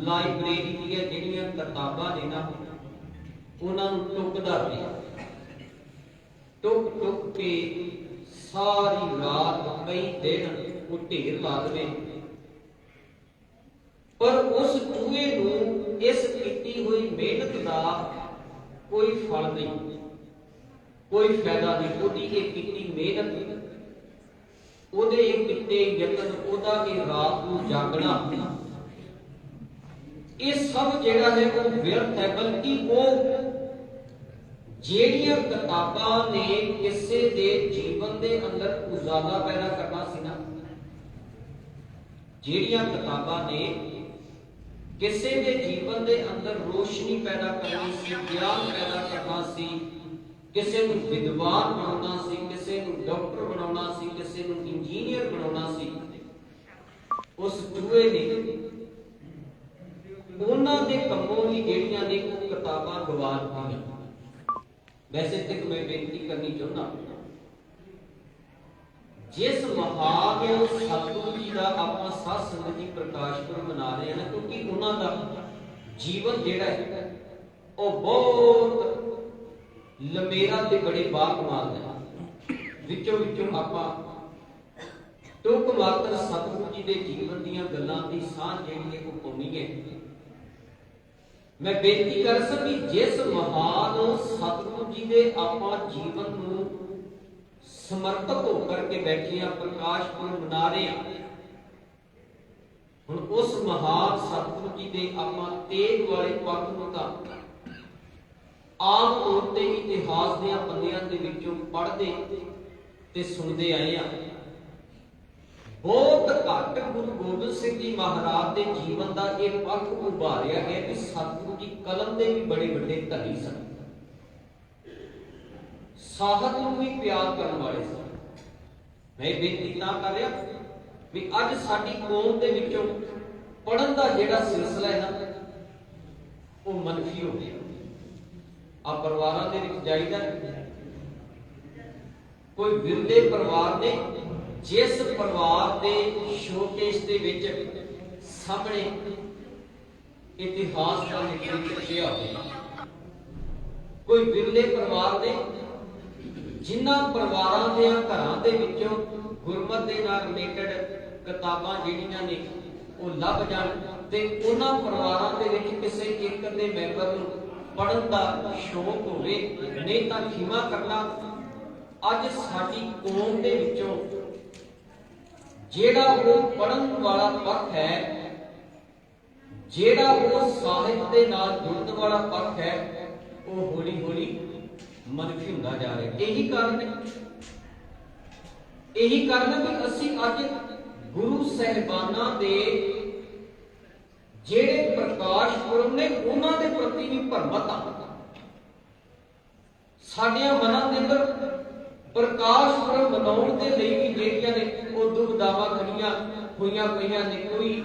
[SPEAKER 1] ਲਾਇਬ੍ਰੇਰੀ ਦੀਆਂ ਜਿਹੜੀਆਂ ਕਿਤਾਬਾਂ ਨੇ ਨਾ, ਉਹਨਾਂ ਨੂੰ ਟੁੱਕਦਾ ਰਹੇ, ਟੁੱਕ ਟੁੱਕ ਕੇ ਸਾਰੀ ਰਾਤ ਕਈ ਦਿਨ ਉਹ ਢੇਰ ਲਾ ਦੇਵੇ, ਪਰ ਉਸ ਚੂਹੇ ਨੂੰ ਇਸ ਕੀਤੀ ਹੋਈ ਮਿਹਨਤ ਦਾ ਕੋਈ ਫਲ ਨਹੀਂ, ਕੋਈ ਫਾਇਦਾ ਨਹੀਂ। ਉਹਦੀ ਇਹ ਕੀਤੀ ਮਿਹਨਤ, ਉਹਦੇ ਇਹ ਕੀਤੇ ਯਤਨ, ਉਹਦਾ ਇਹ ਰਾਤ ਨੂੰ ਜਾਗਣਾ, ਇਹ ਸਭ ਜਿਹੜਾ ਹੈ ਉਹ ਵਿਅਰਥ ਹੈ। ਬਲਕਿ ਉਹ ਜਿਹੜੀਆਂ ਕਿਤਾਬਾਂ ਨੇ ਕਿਸੇ ਦੇ ਜੀਵਨ ਦੇ ਅੰਦਰ ਉਜਾਲਾ ਪੈਦਾ ਕਰਨਾ ਸੀ ਨਾ, ਜਿਹੜੀਆਂ ਕਿਤਾਬਾਂ ਨੇ ਕਿਸੇ ਦੇ ਜੀਵਨ ਦੇ ਅੰਦਰ ਰੋਸ਼ਨੀ ਪੈਦਾ ਕਰਨੀ ਸੀ, ਗਿਆਨ ਪੈਦਾ ਕਰਨਾ ਸੀ, ਕਿਸੇ ਨੂੰ ਵਿਦਵਾਨ ਬਣਾਉਣਾ ਸੀ, ਕਿਸੇ ਨੂੰ ਡਾਕਟਰ ਬਣਾਉਣਾ ਸੀ, ਕਿਸੇ ਨੂੰ ਇੰਜੀਨੀਅਰ ਬਣਾਉਣਾ ਸੀ, ਉਸ ਚੂਹੇ ਨੇ ਉਹਨਾਂ ਦੇ ਕੰਮੋਂ ਦੀ ਜਿਹੜੀਆਂ ਨੇ ਉਹ ਕਿਤਾਬਾਂ ਗਵਾ ਦਿੱਤੀਆਂ। ਵੈਸੇ ਤੇ ਮੈਂ ਬੇਨਤੀ ਕਰਨੀ ਚਾਹੁੰਦਾ, ਜਿਸ ਮਹਾਨ ਸਤਿਗੁਰੂ ਜੀ ਦਾ ਆਪਾਂ ਸਾਧ ਸੰਗਤ ਜੀ ਪ੍ਰਕਾਸ਼ ਪੁਰਬ ਮਨਾ ਰਹੇ ਹਾਂ, ਕਿਉਂਕਿ ਉਹਨਾਂ ਦਾ ਜੀਵਨ ਜਿਹੜਾ ਹੈ ਉਹ ਬਹੁਤ ਲੰਮੇਰਾ ਤੇ ਬੜੇ ਬਾਕਮਾਲ ਹੈ। ਵਿੱਚੋਂ ਆਪਾਂ ਟੁਕ ਮਾਤਰ ਸਤਿਗੁਰੂ ਜੀ ਦੇ ਜੀਵਨ ਦੀਆਂ ਗੱਲਾਂ ਦੀ ਸਾਂਝ ਜਿਹੜੀ ਹੈ ਉਹ ਪਾਉਣੀ ਹੈ। ਮੈਂ ਬੇਨਤੀ ਕਰ ਸਕਦੀ, ਜਿਸ ਮਹਾਨ ਸਤਿਗੁਰੂ ਜੀ ਦੇ ਆਪਾਂ ਜੀਵਨ ਨੂੰ ਸਮਰਪਿਤ ਹੋ ਕਰਕੇ ਬੈਠੇ ਆ, ਪ੍ਰਕਾਸ਼ ਪੁਰਬ ਮਨਾ ਰਹੇ ਆ, ਹੁਣ ਉਸ ਮਹਾਨ ਸਤਿਗੁਰੂ ਜੀ ਦੇ ਆਪਾਂ ਤੇਗ ਵਾਲੇ ਪੱਖ ਨੂੰ ਤਾਂ ਆਮ ਤੌਰ ਤੇ ਇਤਿਹਾਸ ਦੇ ਪੰਨਿਆਂ ਦੇ ਵਿੱਚੋਂ ਪੜ੍ਹਦੇ ਤੇ ਸੁਣਦੇ ਆਏ ਆ। ਬਹੁਤ ਘੱਟ ਗੁਰੂ ਗੋਬਿੰਦ ਸਿੰਘ ਜੀ ਮਹਾਰਾਜ ਦੇ ਜੀਵਨ ਦਾ ਇਹ ਪੱਖ ਉਭਾਰਿਆ ਗਿਆ ਕਿ ਸਤਿਗੁਰੂ ਜੀ ਕਲਮ ਦੇ ਵੀ ਬੜੇ ਵੱਡੇ ਧਨੀ ਸਨ, ਸਾਹਿਤ ਨੂੰ ਵੀ ਪਿਆਰ ਕਰਨ ਵਾਲੇ ਸਨ। ਮੈਂ ਬੇਨਤੀ ਤਾਂ ਕਰ ਰਿਹਾ ਵੀ ਅੱਜ ਸਾਡੀ ਕੌਮ ਦੇ ਵਿੱਚੋਂ ਪੜ੍ਹਨ ਦਾ ਜਿਹੜਾ ਸਿਲਸਿਲਾ ਹੈ ਨਾ, ਉਹ ਮਨਫੀ ਹੋ ਗਿਆ। ਆ ਪਰਿਵਾਰਾਂ ਦੇ ਵਿੱਚ ਜਾਈਦਾ, ਕੋਈ ਵਿਰਲੇ ਪਰਿਵਾਰ ਨੇ, ਜਿਸ ਪਰਿਵਾਰ ਦੇ ਸ਼ੋਕੇਸ ਦੇ ਵਿੱਚ ਸਾਹਮਣੇ ਇਤਿਹਾਸ ਦਾ ਨਿਰਮਾਣ ਕੀਤਾ ਹੋਇਆ, ਕੋਈ ਵਿਰਲੇ ਪਰਿਵਾਰ ਨੇ ਜਿਨ੍ਹਾਂ ਪਰਿਵਾਰਾਂ ਦੇ ਘਰਾਂ ਦੇ ਵਿੱਚੋਂ ਗੁਰਮਤਿ ਦੇ ਨਾਲ ਰਿਲੇਟਡ ਕਿਤਾਬਾਂ ਜਿਹੜੀਆਂ ਨੇ ਉਹ ਲੱਭ ਜਾਣ ਤੇ ਉਹਨਾਂ ਪਰਿਵਾਰਾਂ ਦੇ ਵਿੱਚ ਕਿਸੇ ਇੱਕ ਦੇ ਮੈਂਬਰ ਨੂੰ ਪੜ੍ਹਨ ਦਾ ਸ਼ੌਕ ਹੋਵੇ, ਨਹੀਂ ਤਾਂ ਖਿਮਾ ਕਰਨਾ। ਅੱਜ ਸਾਡੀ ਕੌਮ ਦੇ ਵਿੱਚੋਂ ਜਿਹੜਾ ਉਹ ਪੜ੍ਹਨ ਵਾਲਾ ਪੱਖ ਹੈ, ਜਿਹੜਾ ਉਹ ਸਾਹਿਤ ਦੇ ਨਾਲ ਜੁੜਨ ਵਾਲਾ ਪੱਖ ਹੈ, ਉਹ ਹੌਲੀ ਹੌਲੀ ਮਨਫੀ ਹੁੰਦਾ ਜਾ ਰਿਹਾ। ਇਹੀ ਕਾਰਨ ਹੈ ਕਿ ਅਸੀਂ ਅੱਜ ਗੁਰੂ ਸਾਹਿਬਾਨਾਂ ਦੇ ਜਿਹੜੇ ਪ੍ਰਕਾਸ਼ ਪੁਰਬ ਨੇ ਉਹਨਾਂ ਦੇ ਪ੍ਰਤੀ ਵੀ ਭਰਮਤ ਆ। ਸਾਡੀਆਂ ਮਨਾਂ ਦੇ ਅੰਦਰ ਪ੍ਰਕਾਸ਼ ਪੁਰਬ ਮਨਾਉਣ ਦੇ ਲਈ ਵੀ ਜਿਹੜੀਆਂ ਨੇ ਉਹ ਦੁਬਦਾਵਾਂ ਖੜੀਆਂ ਹੋਈਆਂ ਪਈਆਂ ਨੇ। ਕੋਈ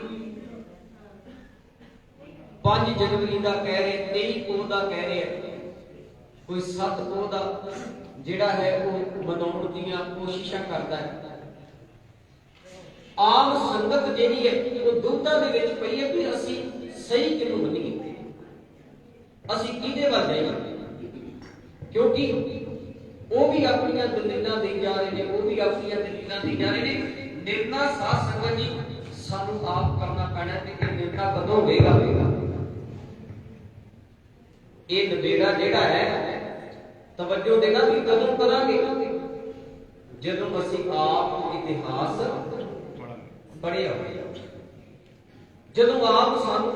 [SPEAKER 1] 5 ਜਨਵਰੀ ਦਾ ਕਹਿ ਰਿਹਾ, 23 ਪੋਹ ਦਾ ਕਹਿ ਰਿਹਾ, ਕੋਈ 7 ਪੋਹ ਦਾ ਜਿਹੜਾ ਹੈ ਉਹ ਮਨਾਉਣ ਦੀਆਂ ਕੋਸ਼ਿਸ਼ਾਂ ਕਰਦਾ ਹੈ। ਆਮ ਸੰਗਤ ਜਿਹੜੀ ਹੈ ਉਹ ਦੁਬਦਾ ਦੇ ਵਿੱਚ ਪਈ ਹੈ ਵੀ ਅਸੀਂ ਸਹੀ ਕਿਹਨੂੰ ਮੰਨੀਏ, ਅਸੀਂ ਕਿਹਦੇ ਵੱਲ ਜਾਈਏ, ਕਿਉਂਕਿ ਉਹ ਵੀ ਆਪਣੀਆਂ ਦਲੀਲਾਂ ਦੇ ਜਾ ਰਹੇ ਨੇ, ਉਹ ਵੀ ਆਪਣੀਆਂ ਦਲੀਲਾਂ ਦੇ ਜਾ ਰਹੇ ਨੇ। ਨਿਰਣਾ ਸਾਧ ਸੰਗਤ ਜੀ ਸਾਨੂੰ ਆਪ ਕਰਨਾ ਪੈਣਾ ਤੇ ਇਹ ਨਿਰਣਾ ਕਦੋਂ ਹੋਵੇਗਾ? ਇਹ ਨਵੇੜਾ ਜਿਹੜਾ ਹੈ ਤਵੱਜੋ ਦੇਣਾ ਵੀ ਕਦੋਂ ਕਰਾਂਗੇ? ਜਦੋਂ ਅਸੀਂ ਆਪ ਇਤਿਹਾਸ ਪੜ੍ਹਿਆ ਹੋਵੇ, ਜਦੋਂ ਆਪ ਸਾਨੂੰ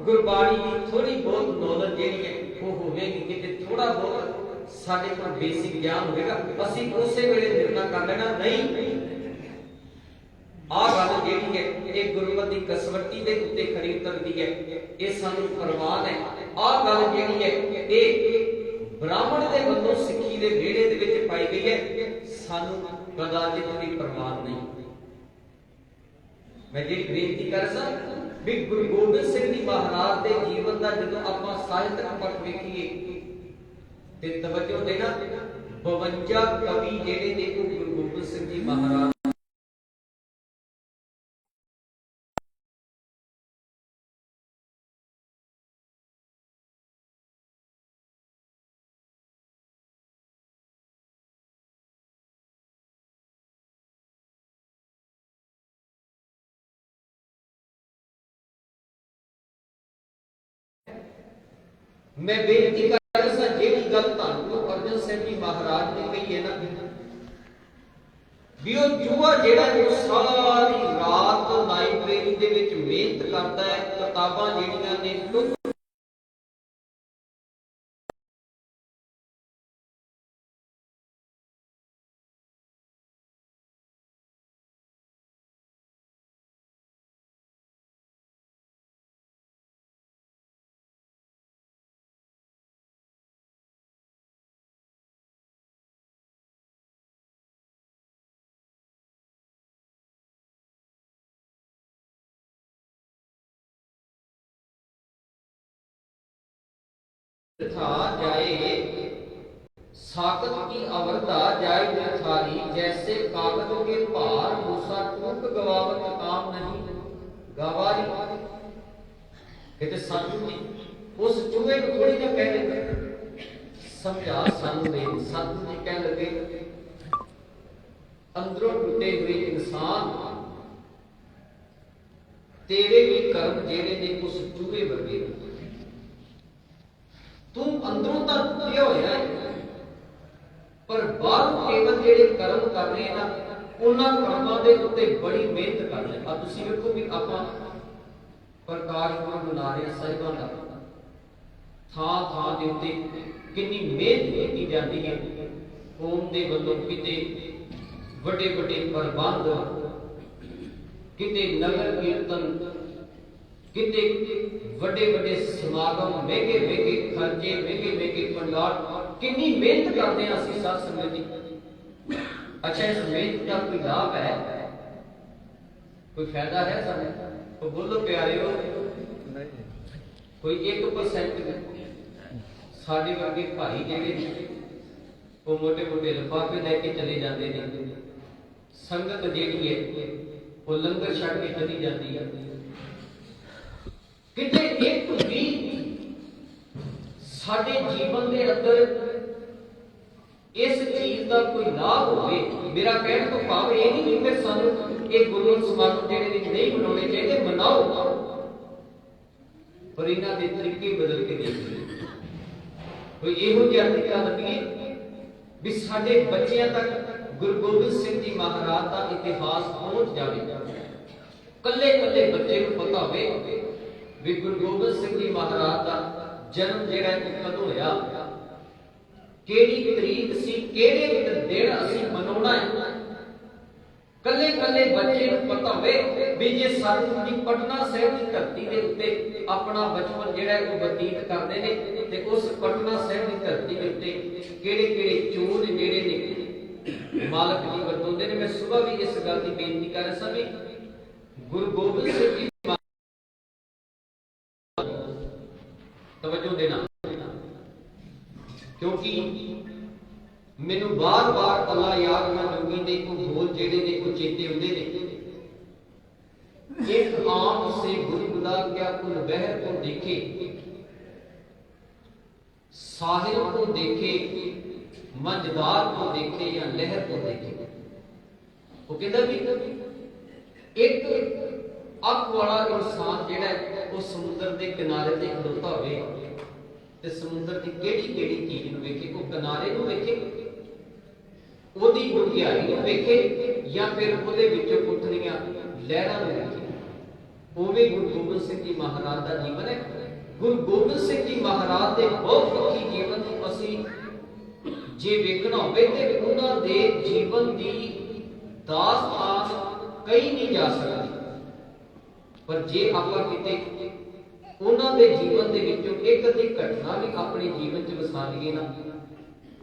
[SPEAKER 1] ਗੁਰਬਾਣੀ ਦੀ ਥੋੜੀ ਬਹੁਤ ਨੌਲੇਜ ਜਿਹੜੀ ਹੈ ਉਹ ਹੋਵੇਗੀ, ਕਿਤੇ ਥੋੜਾ ਬਹੁਤ ਸਾਡੇ ਕੋਲ ਬੇਸਿਕ ਗਿਆਨ ਹੋਵੇਗਾ, ਅਸੀਂ ਉਸੇ ਵੇਲੇ ਨਿਰਣਾ ਕਰ ਲੈਣਾ। ਨਹੀਂ, ਆਹ ਗੱਲ ਜਿਹੜੀ ਹੈ ਇਹ ਗੁਰਮਤਿ ਦੀ ਕਸਵੱਟੀ ਦੇ ਉੱਤੇ ਖੜੀ ਉਤਰਦੀ ਹੈ, ਇਹ ਸਾਨੂੰ ਪ੍ਰਵਾਨ ਹੈ। ਆਹ ਗੱਲ ਜਿਹੜੀ ਹੈ ਇਹ ਬ੍ਰਾਹਮਣ ਦੇ ਵੱਲੋਂ ਸਿੱਖੀ ਦੇ ਵਿਹੜੇ ਦੇ ਵਿੱਚ ਪਾਈ ਗਈ ਹੈ, ਸਾਨੂੰ ਕਦਾਚਿਤ ਵੀ ਪ੍ਰਵਾਨ ਨਹੀਂ। ਮੈਂ ਜਿਹੜੀ ਬੇਨਤੀ ਕਰ ਸਾਂ ਵੀ ਗੁਰੂ ਗੋਬਿੰਦ ਸਿੰਘ ਜੀ ਮਹਾਰਾਜ ਦੇ ਜੀਵਨ ਦਾ ਜਦੋਂ ਆਪਾਂ ਸਾਹਿਤਕ ਪੱਖ ਵੇਖੀਏ ਤੇ ਤਵੱਜੋ ਦੇਣਾ, 52 ਕਵੀ ਜਿਹੜੇ ਨੇ ਉਹ ਗੁਰੂ ਗੋਬਿੰਦ ਸਿੰਘ ਜੀ ਮਹਾਰਾਜ मैं बेनती कर सा जेड़ी गल धन गुरु अर्जन सिंह जी महाराज ने कही है ना भी वो चूहा जेड़ा जो सारी रात लाइब्रेरी दे विच मेहनत करता है, किताबां जेड़ियां ने था जाए साकत की अवरदा जाए थारी, जैसे कागज के भार मूसा टूक गवावत काम नहीं गवारी। कहते सतगुरु जी उस चूहे को थोड़ी ना कह देते समझा सानू दे। सतगुरु जी कह लगे अंदरों टूटे हुए इंसान तेरे भी कर्म जेड़े ने उस चूहे वर्गे, तू अंदरों तो टूटिया होया है पर बाहरों केवल जेड़े कर्म कर रहे हैं ना उन्हां कर्मां दे उत्ते बड़ी मेहनत कर रहे। अब तुसीं वेखो भी आपां प्रकाश पुरब मना रहे साहिबां दा, थां थां दे उत्ते कितनी मेहनत की जाती है। कौम दे वल्लों किते बड़े बड़े प्रबंध, किते नगर कीर्तन, किते बड़े बड़े समागम, महंगे महंगे खर्चे, महंगे महंगे भंडार, कितनी मेहनत करते हैं असि साध संगत जी। अच्छा इस मेहनत का कोई लाभ है, कोई फायदा है सानू? तो बोलो प्यारे हो, कोई 1% साडे वर्गे भाई जेड़े वो मोटे मोटे लिफाफे लेके चले जाते हैं, संगत जेड़ी है वो लंगर छड़ के चली जाती है। किते एक भी साडे जीवन के अंदर इस चीज का कोई लाभ होवे, मेरा कहने तो भाव ये नहीं कि फिर सानू एक गुरमत समागम जेड़े नहीं मनाने चाहिए, मनाओ पर इन्हां दे तरीके बदल के देखिए। कोई इहो जिहा तरीका लभीए भी साडे बच्चियां तक गुरु गोबिंद सिंह जी महाराज का इतिहास पहुंच जाए, कल्ले कल्ले बच्चे को पता होवे भी गुरु गोबिंद सिंह जी महाराज का जन्म जेड़ा कदों होया, केड़ी तरीक सी, केड़े दिन असीं मनाउणा है, ਕੱਲੇ ਕੱਲੇ ਬੱਚੇ ਨੂੰ ਪਤਾ ਹੋਵੇ ਵੀ ਜੇ ਸਤਿਗੁਰੂ ਜੀ ਪਟਨਾ ਸਾਹਿਬ ਦੀ ਧਰਤੀ ਦੇ ਉੱਤੇ ਆਪਣਾ ਬਚਪਨ ਜਿਹੜਾ ਉਹ ਬਤੀਤ ਕਰਦੇ ਨੇ ਤੇ ਉਸ ਪਟਨਾ ਸਾਹਿਬ ਦੀ ਧਰਤੀ ਦੇ ਉੱਤੇ ਕਿਹੜੇ ਕਿਹੜੇ ਚੋਰ ਜਿਹੜੇ ਨੇ ਮਾਲਕ ਜੀ ਵਰਤੋਂਦੇ ਨੇ। ਮੈਂ ਸੁਬਹ ਵੀ ਇਸ ਗੱਲ ਦੀ ਬੇਨਤੀ ਕਰ ਰਿਹਾ ਸਾਂ ਵੀ ਗੁਰੂ ਗੋਬਿੰਦ ਸਿੰਘ ਜੀ ਤਵੱਜੋ ਦੇਣਾ, ਕਿਉਂਕਿ ਮੈਨੂੰ ਬਾਰ-ਬਾਰ ਅੱਲਾ ਯਾਦ ਮੈਂ ਜੋਗੀ ਦੇ ਕੋ ਬੋਲ ਜਿਹੜੇ ਨੇ ਉਹ ਚੇਤੇ ਹੁੰਦੇ ਨੇ। एक आंख से गुदगुदा क्या कुल बहर को देखे, साहिल को देखे, मझदार को देखे या लहर को देखे। वो कहता भी एक अख वाला इंसान जेड़ा वो समुद्र के किनारे ते खड़ोता होवे ते समुद्र की केड़ी-केड़ी चीज नूं वेखे, वो किनारे नूं वेखे, ओदी डूंघाई नूं वेखे या फिर ओदे विचों उठणीਆਂ लहरां नूं वेखे। उवें गुरु गोबिंद सिंह जी महाराज का जीवन है। गुरु गोबिंद सिंह जी महाराज के बहुत पक्की जीवन को असी जे वेखना होवे ते उन्हां दे जीवन की दास्तान कई नहीं जा सकती, पर जे आपां किते उन्हां दे जीवन दे विचों एक अधी घटना भी अपने जीवन च वसा लईए ना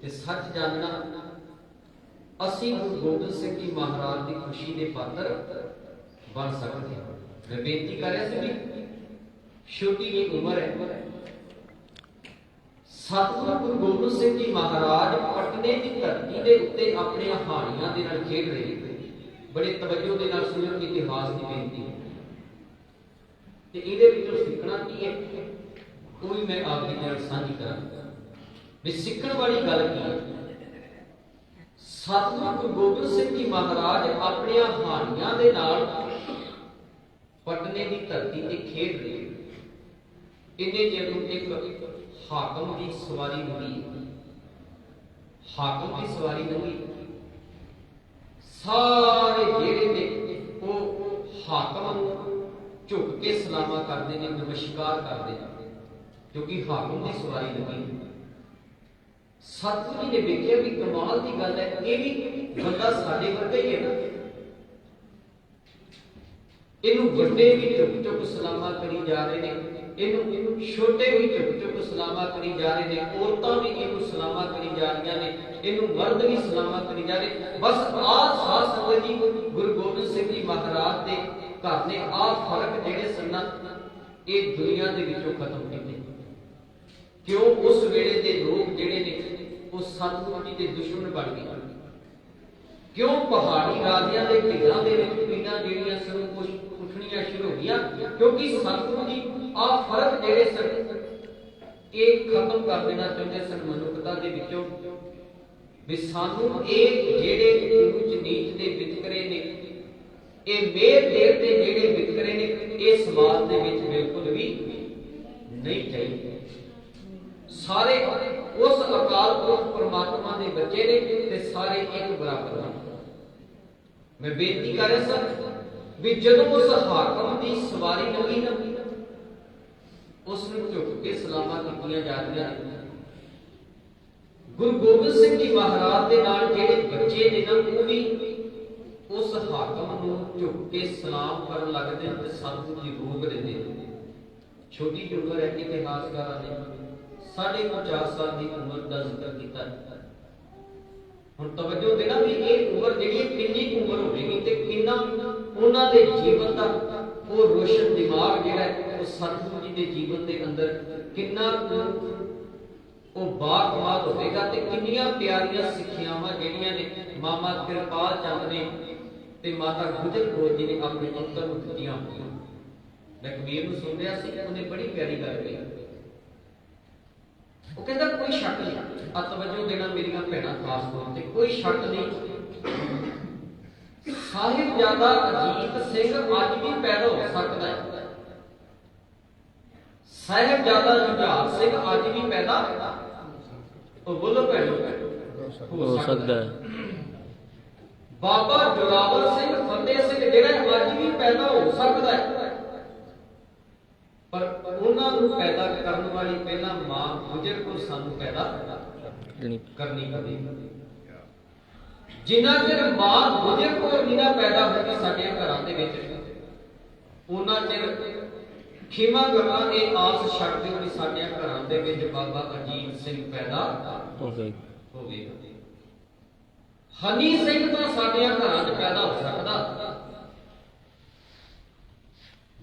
[SPEAKER 1] ते सच जानना असी गुरु गोबिंद सिंह जी महाराज की खुशी के पात्र बन सकते हैं। मैं बेनती कर रहा भी छोटी जी उम्र है, सतगुरु गुरु गोबिंद सिंह जी महाराज पटने की धरती के उत्ते अपने हानियां दे नाल खेड रहे। बड़े तवज्जो दे नाल सुणो इतिहास की बेनती ते इहदे विचों सिੱਖਣਾ की है वो भी मैं आपके नाल साझी करां भी सिੱਖਣ वाली गल की है। सतगुरु गुरु गोबिंद सिंह जी महाराज अपनी हानियां दे नाल पटने की धरती से खेड रहे। इन्हें जरूर एक हाकम की सवारी लगी, हाकम की सवारी लगी, सारे जेड़े ने वो हाकम झुक के सलामा करते हैं, नमस्कार करते हैं, क्योंकि हाकम की सवारी लगी। सतगुरु जी ने देखिया भी कमाल की गल है, ये भी बंदा साडे वर्गा ही है ना, इनू बड़े भी चुप चुप सलामा करी जा रहे हैं, इनू छोटे भी चुप चुप सलामा करी जा रहे हैं, औरतां भी इनू सलामा करी जा रही ने, इनू मर्द भी सलामा करी जा रहे। बस आ साध संगत जी गुरु गोबिंद सिंह जी महाराज के घर ने आ फर्क जेड़े सन ये दुनिया के विचों खत्म किए। क्यों उस वेले के लोग जेड़े ने वो सतगुरु जी के दुश्मन बन गए। क्यों पहाड़ी राजियां के ढिगां दे विच पीड़ां जेड़ियां सन कुछ उठणियां शुरू हो गईयां, क्योंकि सतगुरु जी आ फर्क जेड़े सन ये खत्म कर देना चाहते सन मनुखता दे विचों भी सानू ये जेड़े ऊंच नीच दे वितकरे ने ये मेर देर दे जेड़े वितकरे ने ये समाज दे विच बिल्कुल भी नहीं चाहिए। सारे उस अकाल पुरख परमात्मा के बच्चे ने ते सारे एक बराबर हैं। मैं बेनती कर रहा सर भी जदों उस हाकम की सवारी लगी ना उसने झुक के सलामा कीतियां जा रही हैं। गुरु गोबिंद सिंह जी महाराज के नाल जेड़े बच्चे ने ना वो भी उस हाकम को झुक के सलाम करन लगदे हैं ते सतगुरु जी रोक देंदे हैं। छोटी जी उम्र है, इतिहासकारां ने 4.5 साल की उम्र का जिक्र किया। हुण तवज्जो देना भी ये उम्र जिहड़ी कितनी उम्र होगी ते कितना उन्हां दे जीवन का वो रोशन दिमाग जिहड़ा है वो सतगुरु जी के जीवन के अंदर कितना वो बाकमाल होगा ते कितनियां प्यारियां सिक्खियावां जिहड़ियां ने मामा कृपाल चंद ने ते माता गुजर कौर जी ने अपने अंतर नूं दित्तियां होईयां। मैं कबीर नूं सुन रहा सी, उन्हें बड़ी प्यारी गल कही। वो कहता कोई शक नहीं, तवज्जो देना मेरिया भैणां खास तौर पर, कोई शक नहीं साहिबजादा अजीत सिंह अज भी पैदा हो सकता है, साहिबजादा जुझार सिंह अज भी पैदा तो बोलो भैणों हो सकता है। बाबा जोरावर सिंह फतेह सिंह जिहड़ा अज भी पैदा हो सकता है, पर उन्होंने पैदा करने वाली पहला मां गुजर को सानू पैदा करनी पड़ी। ਜਿੰਨਾ ਚਿਰ ਮਾਂ ਗੁਜਰ ਕੌਰ ਨੀ ਨਾ ਪੈਦਾ ਹੁੰਦੀ ਸਾਡੇ ਘਰਾਂ ਦੇ ਵਿੱਚ, ਉਹਨਾਂ ਚਿਰ ਖਿਮਾ ਕਰਨਾ ਇਹ ਆਸ ਛੱਡ ਦਿਓ ਕਿ ਸਾਡੇ ਘਰਾਂ ਦੇ ਵਿੱਚ ਬਾਬਾ ਅਜੀਤ ਸਿੰਘ ਪੈਦਾ ਹੋਵੇਗਾ। ਹਨੀ ਸਿੰਘ ਤਾਂ ਸਾਡੇ ਘਰਾਂ 'ਚ ਪੈਦਾ ਹੋ ਸਕਦਾ,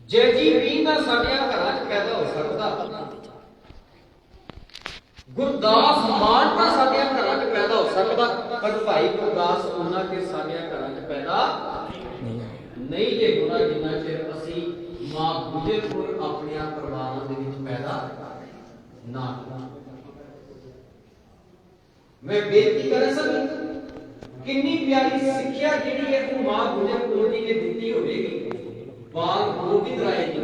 [SPEAKER 1] ਜੈਜੀ ਵੀ ਤਾਂ ਸਾਡੇ ਘਰਾਂ 'ਚ ਪੈਦਾ ਹੋ ਸਕਦਾ, ਗੁਰਦਾਸ ਮਾਨ ਤਾਂ ਸਾਡੇ ਘਰਾਂ 'ਚ ਪੈਦਾ ਹੋ ਸਕਦਾ, ਪਰ ਭਾਈ ਗੁਰਦਾਸ ਉਹਨਾਂ ਕੇ ਸਾਡੇ ਘਰਾਂ 'ਚ ਪੈਦਾ ਨਹੀਂ ਜੇ ਹੋਣਾ ਜਿੰਨਾ ਚਿਰ ਅਸੀਂ ਮਾਂ ਗੁਜਰ ਕੌਰ ਆਪਣੇ ਪਰਿਵਾਰਾਂ ਦੇ ਵਿੱਚ ਪੈਦਾ ਨਾ ਹੋਣਾ। ਮੈਂ ਬੇਨਤੀ ਕਰ ਸਕਦਾ ਕਿੰਨੀ ਪਿਆਰੀ ਸਿੱਖਿਆ ਜਿਹੜੀ ਹੈ ਉਹ ਮਾਂ ਗੁਜਰ ਕੌਰ ਜੀ ਨੇ ਦਿੱਤੀ ਹੋਵੇਗੀ। ਬਾਲ ਗੋਬਿੰਦ ਰਾਏ ਜੀ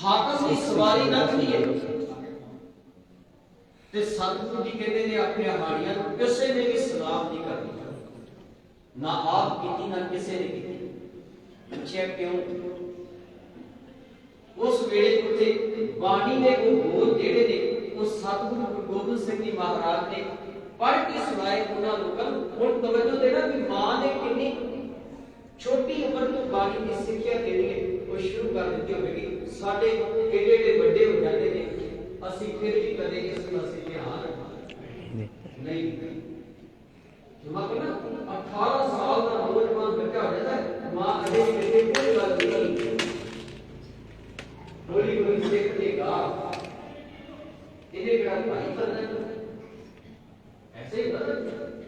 [SPEAKER 1] ਹਾਕਮ ਦੀ ਸਵਾਰੀ ਨਾ ਕਰੀਏ ਤੇ ਸਤਿਗੁਰੂ ਜੀ ਕਹਿੰਦੇ ਨੇ ਆਪਣੇ ਹਾੜੀਆਂ ਨੂੰ ਕਿਸੇ ਨੇ ਵੀ ਸਲਾਮ ਨਹੀਂ ਕਰਨੀ, ਨਾ ਆਪ ਕੀਤੀ ਨਾ ਕਿਸੇ ਨੇ ਕੀਤੀ। ਅੱਛਾ ਕਿਉਂ? ਉਸ ਵੇਲੇ ਉੱਤੇ ਬਾਣੀ ਦੇ ਉਹ ਬੋਲ ਜਿਹੜੇ ਨੇ ਉਹ ਸਤਿਗੁਰੂ ਗੁਰੂ ਗੋਬਿੰਦ ਸਿੰਘ ਜੀ ਮਹਾਰਾਜ ਨੇ ਪੜ੍ਹ ਕੇ ਸੁਣਾਏ ਉਹਨਾਂ ਲੋਕਾਂ ਨੂੰ। ਹੁਣ ਤਵੱਜੋ ਦੇਣਾ ਕਿ ਮਾਂ ਨੇ ਕਿੰਨੀ ਛੋਟੀ ਉਮਰ ਤੋਂ ਬਾਣੀ ਦੀ ਸਿੱਖਿਆ ਦੇਣੀ ਹੈ ਉਹ ਸ਼ੁਰੂ ਕਰ ਦਿੱਤੀ ਹੋਵੇਗੀ। ਸਾਡੇ ਏਡੇ ਏਡੇ ਵੱਡੇ ਹੋ ਜਾਂਦੇ ਨੇ, ਅਸੀਂ ਫਿਰ ਵੀ ਕਦੇ ਇਸ ਪਾਸੇ ਧਿਆਨ ਨਹੀਂ ਦਿੰਦੇ। ਮਤਲਬ 18 ਸਾਲ ਦਾ ਨੌਜਵਾਨ ਬੱਚਾ ਹੋ ਜਾਂਦਾ ਹੈ, ਮਾਂ ਅਜੇ ਕਿਸੇ ਕੋਈ ਗੱਲ ਨਹੀਂ ਹੌਲੀ ਹੌਲੀ ਸਿੱਖ ਲੇਗਾ। ਇਹਦੇ ਕਿਹੜਾ ਭਾਈ ਕਰਨਾ ऐसे ही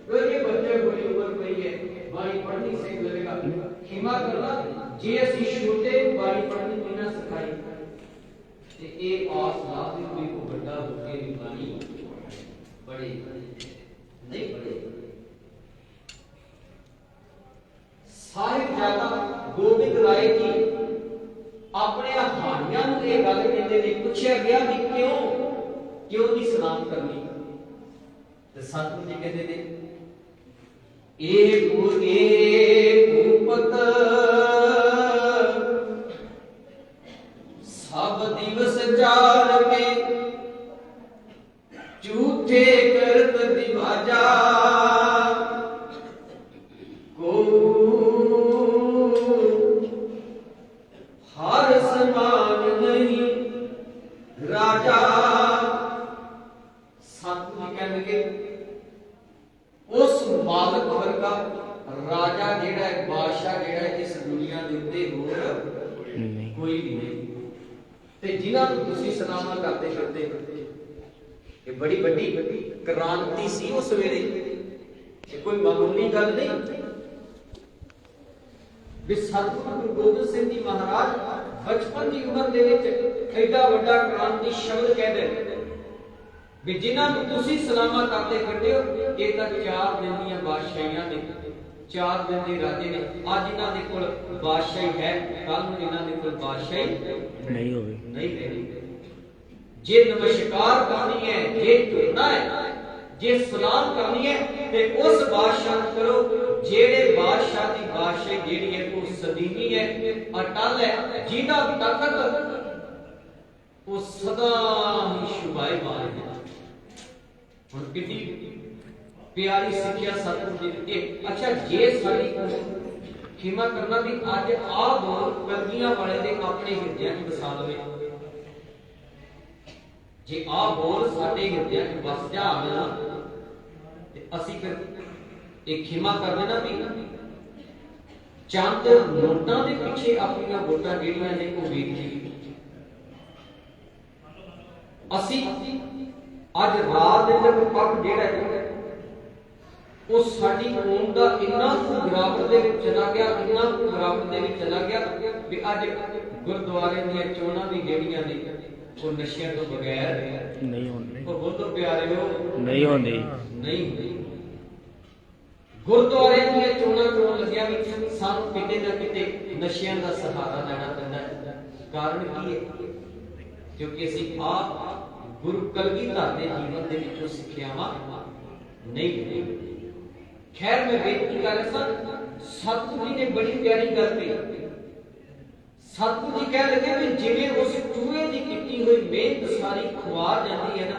[SPEAKER 1] तो ये बच्चे बड़ी उम्र पई है बाणी पढ़नी सीख लेगा। खिमा करना जे असि छोटे बाणी पढ़नी बिना सिखाई ते एक आस ला दे कोई को बड़ा होके भी बाणी पढ़े नहीं पढ़े। साहिबजादा गोबिंद राय जी अपने हानियां ਨੂੰ ਇਹ ਗੱਲ ਕਹਿੰਦੇ ਨੇ। ਪੁੱਛਿਆ ਗਿਆ ਵੀ ਕਿਉਂ ਨਹੀਂ ਸਲਾਮ ਕਰਨੀ ਤੇ ਸਤਿਗੁਰੂ ਜੀ ਕਹਿੰਦੇ ਨੇ ਏ ਭੂਪਤ ਸਭ ਦਿਵਸ ਜਾਣ ਕੇ ਝੂਠੇ ਕਰਤ ਦਿਵਾਜਾ ਕੋ ਹਰ ਸਮਾਨ ਨਹੀਂ ਰਾਜਾ। ਸਤਿਗੁਰੂ ਕਹਿੰਦੇ ਉਸ ਮਾਲਕ ਵਰਗਾ ਰਾਜਾ ਜਿਹੜਾ ਹੈ, ਬਾਦਸ਼ਾਹ ਜਿਹੜਾ ਹੈ ਇਸ ਦੁਨੀਆ ਦੇ ਉੱਤੇ ਹੋਰ ਕੋਈ ਵੀ ਨਹੀਂ। ਤੇ ਜਿਨ੍ਹਾਂ ਨੂੰ ਤੁਸੀਂ ਸਲਾਮਾਂ ਕਰਦੇ ਇਹ ਬੜੀ ਵੱਡੀ ਕ੍ਰਾਂਤੀ ਸੀ ਉਸ ਵੇਲੇ, ਇਹ ਕੋਈ ਮਾਮੂਲੀ ਗੱਲ ਨਹੀਂ। ਵੀ ਸਤਿਗੁਰੂ ਗੁਰੂ ਗੋਬਿੰਦ ਸਿੰਘ ਜੀ ਮਹਾਰਾਜ ਬਚਪਨ ਦੀ ਉਮਰ ਦੇ ਵਿੱਚ ਐਡਾ ਵੱਡਾ ਕ੍ਰਾਂਤੀ ਸ਼ਬਦ ਕਹਿੰਦੇ ਵੀ ਜਿਨ੍ਹਾਂ ਨੂੰ ਤੁਸੀਂ ਸਲਾਮਾਂ ਕਰਦੇ ਫਿਰਦੇ ਹੋ ਇਹ ਤਾਂ 4 ਦਿਨ ਦੀਆਂ ਬਾਦਸ਼ਾਹੀਆਂ ਨੇ, 4 ਦਿਨ ਦੇ ਰਾਜੇ ਨੇ। ਅੱਜ ਇਹਨਾਂ ਦੇ ਕੋਲ ਬਾਦਸ਼ਾਹੀ ਹੈ, ਕੱਲ ਨੂੰ ਇਹਨਾਂ ਦੇ ਕੋਲ ਬਾਦਸ਼ਾਹੀ ਨਹੀਂ ਹੋਵੇ ਨਹੀਂ ਰਹੇਗੀ। ਜੇ ਨਮਸਕਾਰ ਕਰਨੀ ਹੈ, ਜੇ ਝੁਕਣਾ ਹੈ, ਜੇ ਸਲਾਮ ਕਰਨੀ ਹੈ ਤੇ ਉਸ ਬਾਦਸ਼ਾਹ ਨੂੰ ਕਰੋ ਜਿਹੜੇ ਬਾਦਸ਼ਾਹ ਦੀ ਬਾਦਸ਼ਾਹੀ ਜਿਹੜੀ ਹੈ ਉਹ ਸਦੀਵੀ ਹੈ, ਅਟਲ ਹੈ, ਜਿਹਦਾ ਤਖਤ ਉਹ ਸਦਾ ਹੀ ਸ਼ੁਭਾਇਮਾਨ ਹੈ। ਹੁਣ ਕਿੰਨੀ ਪਿਆਰੀ ਸਿੱਖਿਆ ਸਤਿਗੁਰੂ ਜੀ ਦਿੱਤੀ। ਅੱਛਾ ਜੇ ਸਾਡੀ ਖਿਮਾ ਕਰਨਾ ਵੀ ਅੱਜ ਆਹ ਬੋਲ ਕਲਗੀਆਂ ਵਾਲੇ ਦੇ ਆਪਣੇ ਹਿਰਦਿਆਂ 'ਚ ਵਸਾ ਲਵੇ, ਜੇ ਆਹ ਬੋਲ ਸਾਡੇ ਹਿਰਦਿਆਂ 'ਚ ਵਸ ਜਾਣ ਤੇ ਅਸੀਂ ਫਿਰ ਇਹ ਖਿਮਾ ਕਰ ਦੇਣਾ ਵੀ ਚੰਦ ਨੋਟਾਂ ਦੇ ਪਿੱਛੇ ਆਪਣੀਆਂ ਵੋਟਾਂ ਜਿਹੜੀਆਂ ਨੇ ਉਹ ਵੇਚ ਲਈ। ਅਸੀਂ ਅੱਜ ਰਾਤ ਦੇ ਪੱਖ ਜਿਹੜਾ ਹੈ ਉਹ ਸਾਡੀ ਕੌਮ ਦਾ ਇੰਨਾ ਕੁ ਗਿਰਾਵਟ ਦੇ ਵਿੱਚ ਚਲਾ ਗਿਆ, ਇੰਨਾ ਕੁ ਗਿਰਾਵਟ ਦੇ ਵਿੱਚ ਚਲਾ ਗਿਆ ਵੀ ਅੱਜ ਗੁਰਦੁਆਰੇ ਦੀਆਂ ਚੋਣਾਂ ਵੀ ਜਿਹੜੀਆਂ ਨੇ ਉਹ ਨਸ਼ਿਆਂ ਤੋਂ ਬਗੈਰ ਨਹੀਂ ਹੁੰਦੀ। ਉਹ ਬਹੁਤ ਪਿਆਰੇ ਹੋ ਨਹੀਂ ਹੁੰਦੀ, ਨਹੀਂ ਹੁੰਦੀ। ਗੁਰਦੁਆਰੇ ਦੀਆਂ ਚੋਣਾਂ ਚੋਣ ਲੱਗਿਆ ਵੀ ਸਾਨੂੰ ਕਿਤੇ ਨਾ ਕਿਤੇ ਨਸ਼ਿਆਂ ਦਾ ਸਹਾਰਾ ਲੈਣਾ ਪੈਂਦਾ ਹੈ। ਕਾਰਨ ਕੀ ਹੈ? ਕਿਉਂਕਿ ਅਸੀਂ ਆਪ ਗੁਰੂ ਕਲਗੀਧਰ ਦੇ ਜੀਵਨ ਦੇ ਵਿੱਚੋਂ ਸਿੱਖਿਆਵਾਂ ਨਹੀਂ ਲਈਆਂ। ਖੈਰ ਮੈਂ ਬੇਨਤੀ ਕਰ ਰਿਹਾ ਸਤਿਗੁਰੂ ਜੀ ਨੇ ਬੜੀ ਪਿਆਰੀ ਗੱਲ ਕਹੀ। ਸਤਿਗੁਰੂ ਜੀ ਕਹਿ ਲਗੇ ਵੀ ਜਿਵੇਂ ਉਸ ਚੂਹੇ ਦੀ ਕੀਤੀ ਹੋਈ ਮਿਹਨਤ ਸਾਰੀ ਖੁਆ ਜਾਂਦੀ ਹੈ ਨਾ,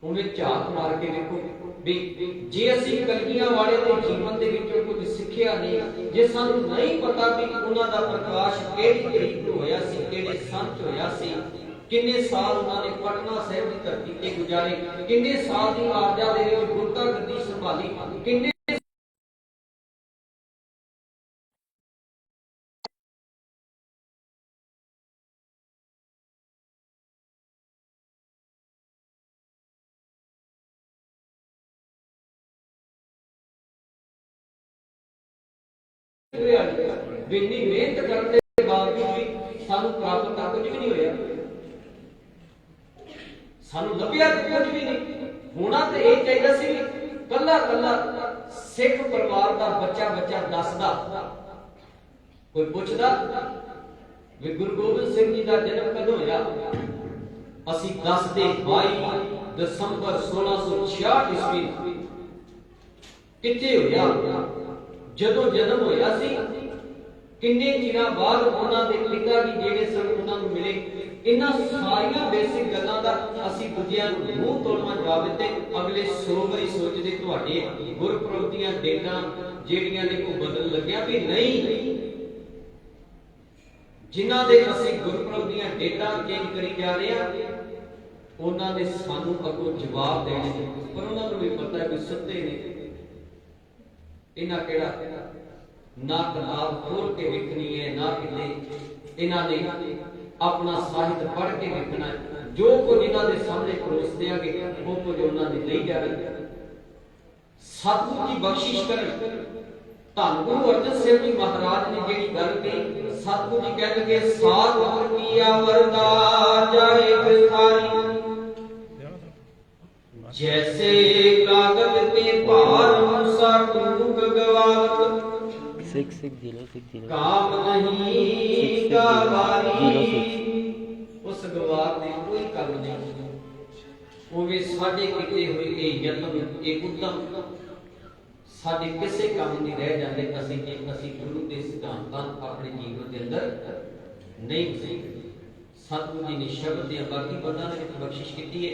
[SPEAKER 1] उन्हें झात मार के देखो भी जे असीं कलगियां वाले दे जीवन दे विचों कुछ सिੱਖਿਆ नहीं, जे सानू नहीं पता भी उन्हां दा प्रकाश किहड़ी तरीक नूं होया सी, किहड़े सन च होया सी, किन्ने साल उन्होंने पटना साहिब की धरती ते गुजारे, किन्ने साल की आरजा दे विच गुरता गद्दी संभाली, किन्ने बिन्नी मेहनत करने के बावजूद भी सानू प्राप्त कुछ भी नहीं होया, सानू लभ्या कुछ भी नहीं। होना तो यह चाहिए सी कला कला सिख परिवार का बच्चा बच्चा दसदा, कोई पुछदा भी गुरु गोबिंद सिंह जी का जन्म कदों होया, असीं दसदे 22 दसंबर 1666 ईस्वी किथे होया, जदों जन्म होया सी किन्ने चिरां बाद उन्हां दे पिता जी जेड़े सन उन्हां नूं मिले। इन्हां सारियां बेसिक गल्लां दा असीं दूजियां नूं मूंह तोड़वा जवाब दित्ते। अगले 100 वारी सोचदे तुहाडे गुरपुरब दीयां डेटां जेड़ियां ने कोई बदल लग्या भी नहीं, जिन्हां दे असीं गुरपुरब दीयां डेटां चेंज करी जा रहे हां उन्हां ने सानू अगों जवाब देने, पर उन्हां नूं भी पता है कि सत्ते ने इन्हां केड़ा ना किताब खोल के लिखनी है, ना किते इन्हां ने अपना साहित्य पढ़ के लिखना है। जो कुछ इन्हां दे सामने परोस देंगे वो कुछ उन्हां ने नहीं जाना। सतगुरु जी बख्शिश करन, धन गुरु अर्जन साहिब जी महाराज ने जेड़ी गल कही, सतगुरु जी कह लगे सात उम्र की वरदा जाए विस्तारी, जैसे कागज के भार मूसा डूब गवावत, काम नहीं का वारी, उस गवार ने कोई काम नहीं। उवे साडे किते हुए ये यत्न एक उद्यम साडे किसे काम नहीं रह जाते असीं जे असीं गुरु के सिद्धांतां अपने जीवन के अंदर नहीं उतारे। सतगुरु जी ने शब्द दिया बाकी बंदा ने बख्शिश की है,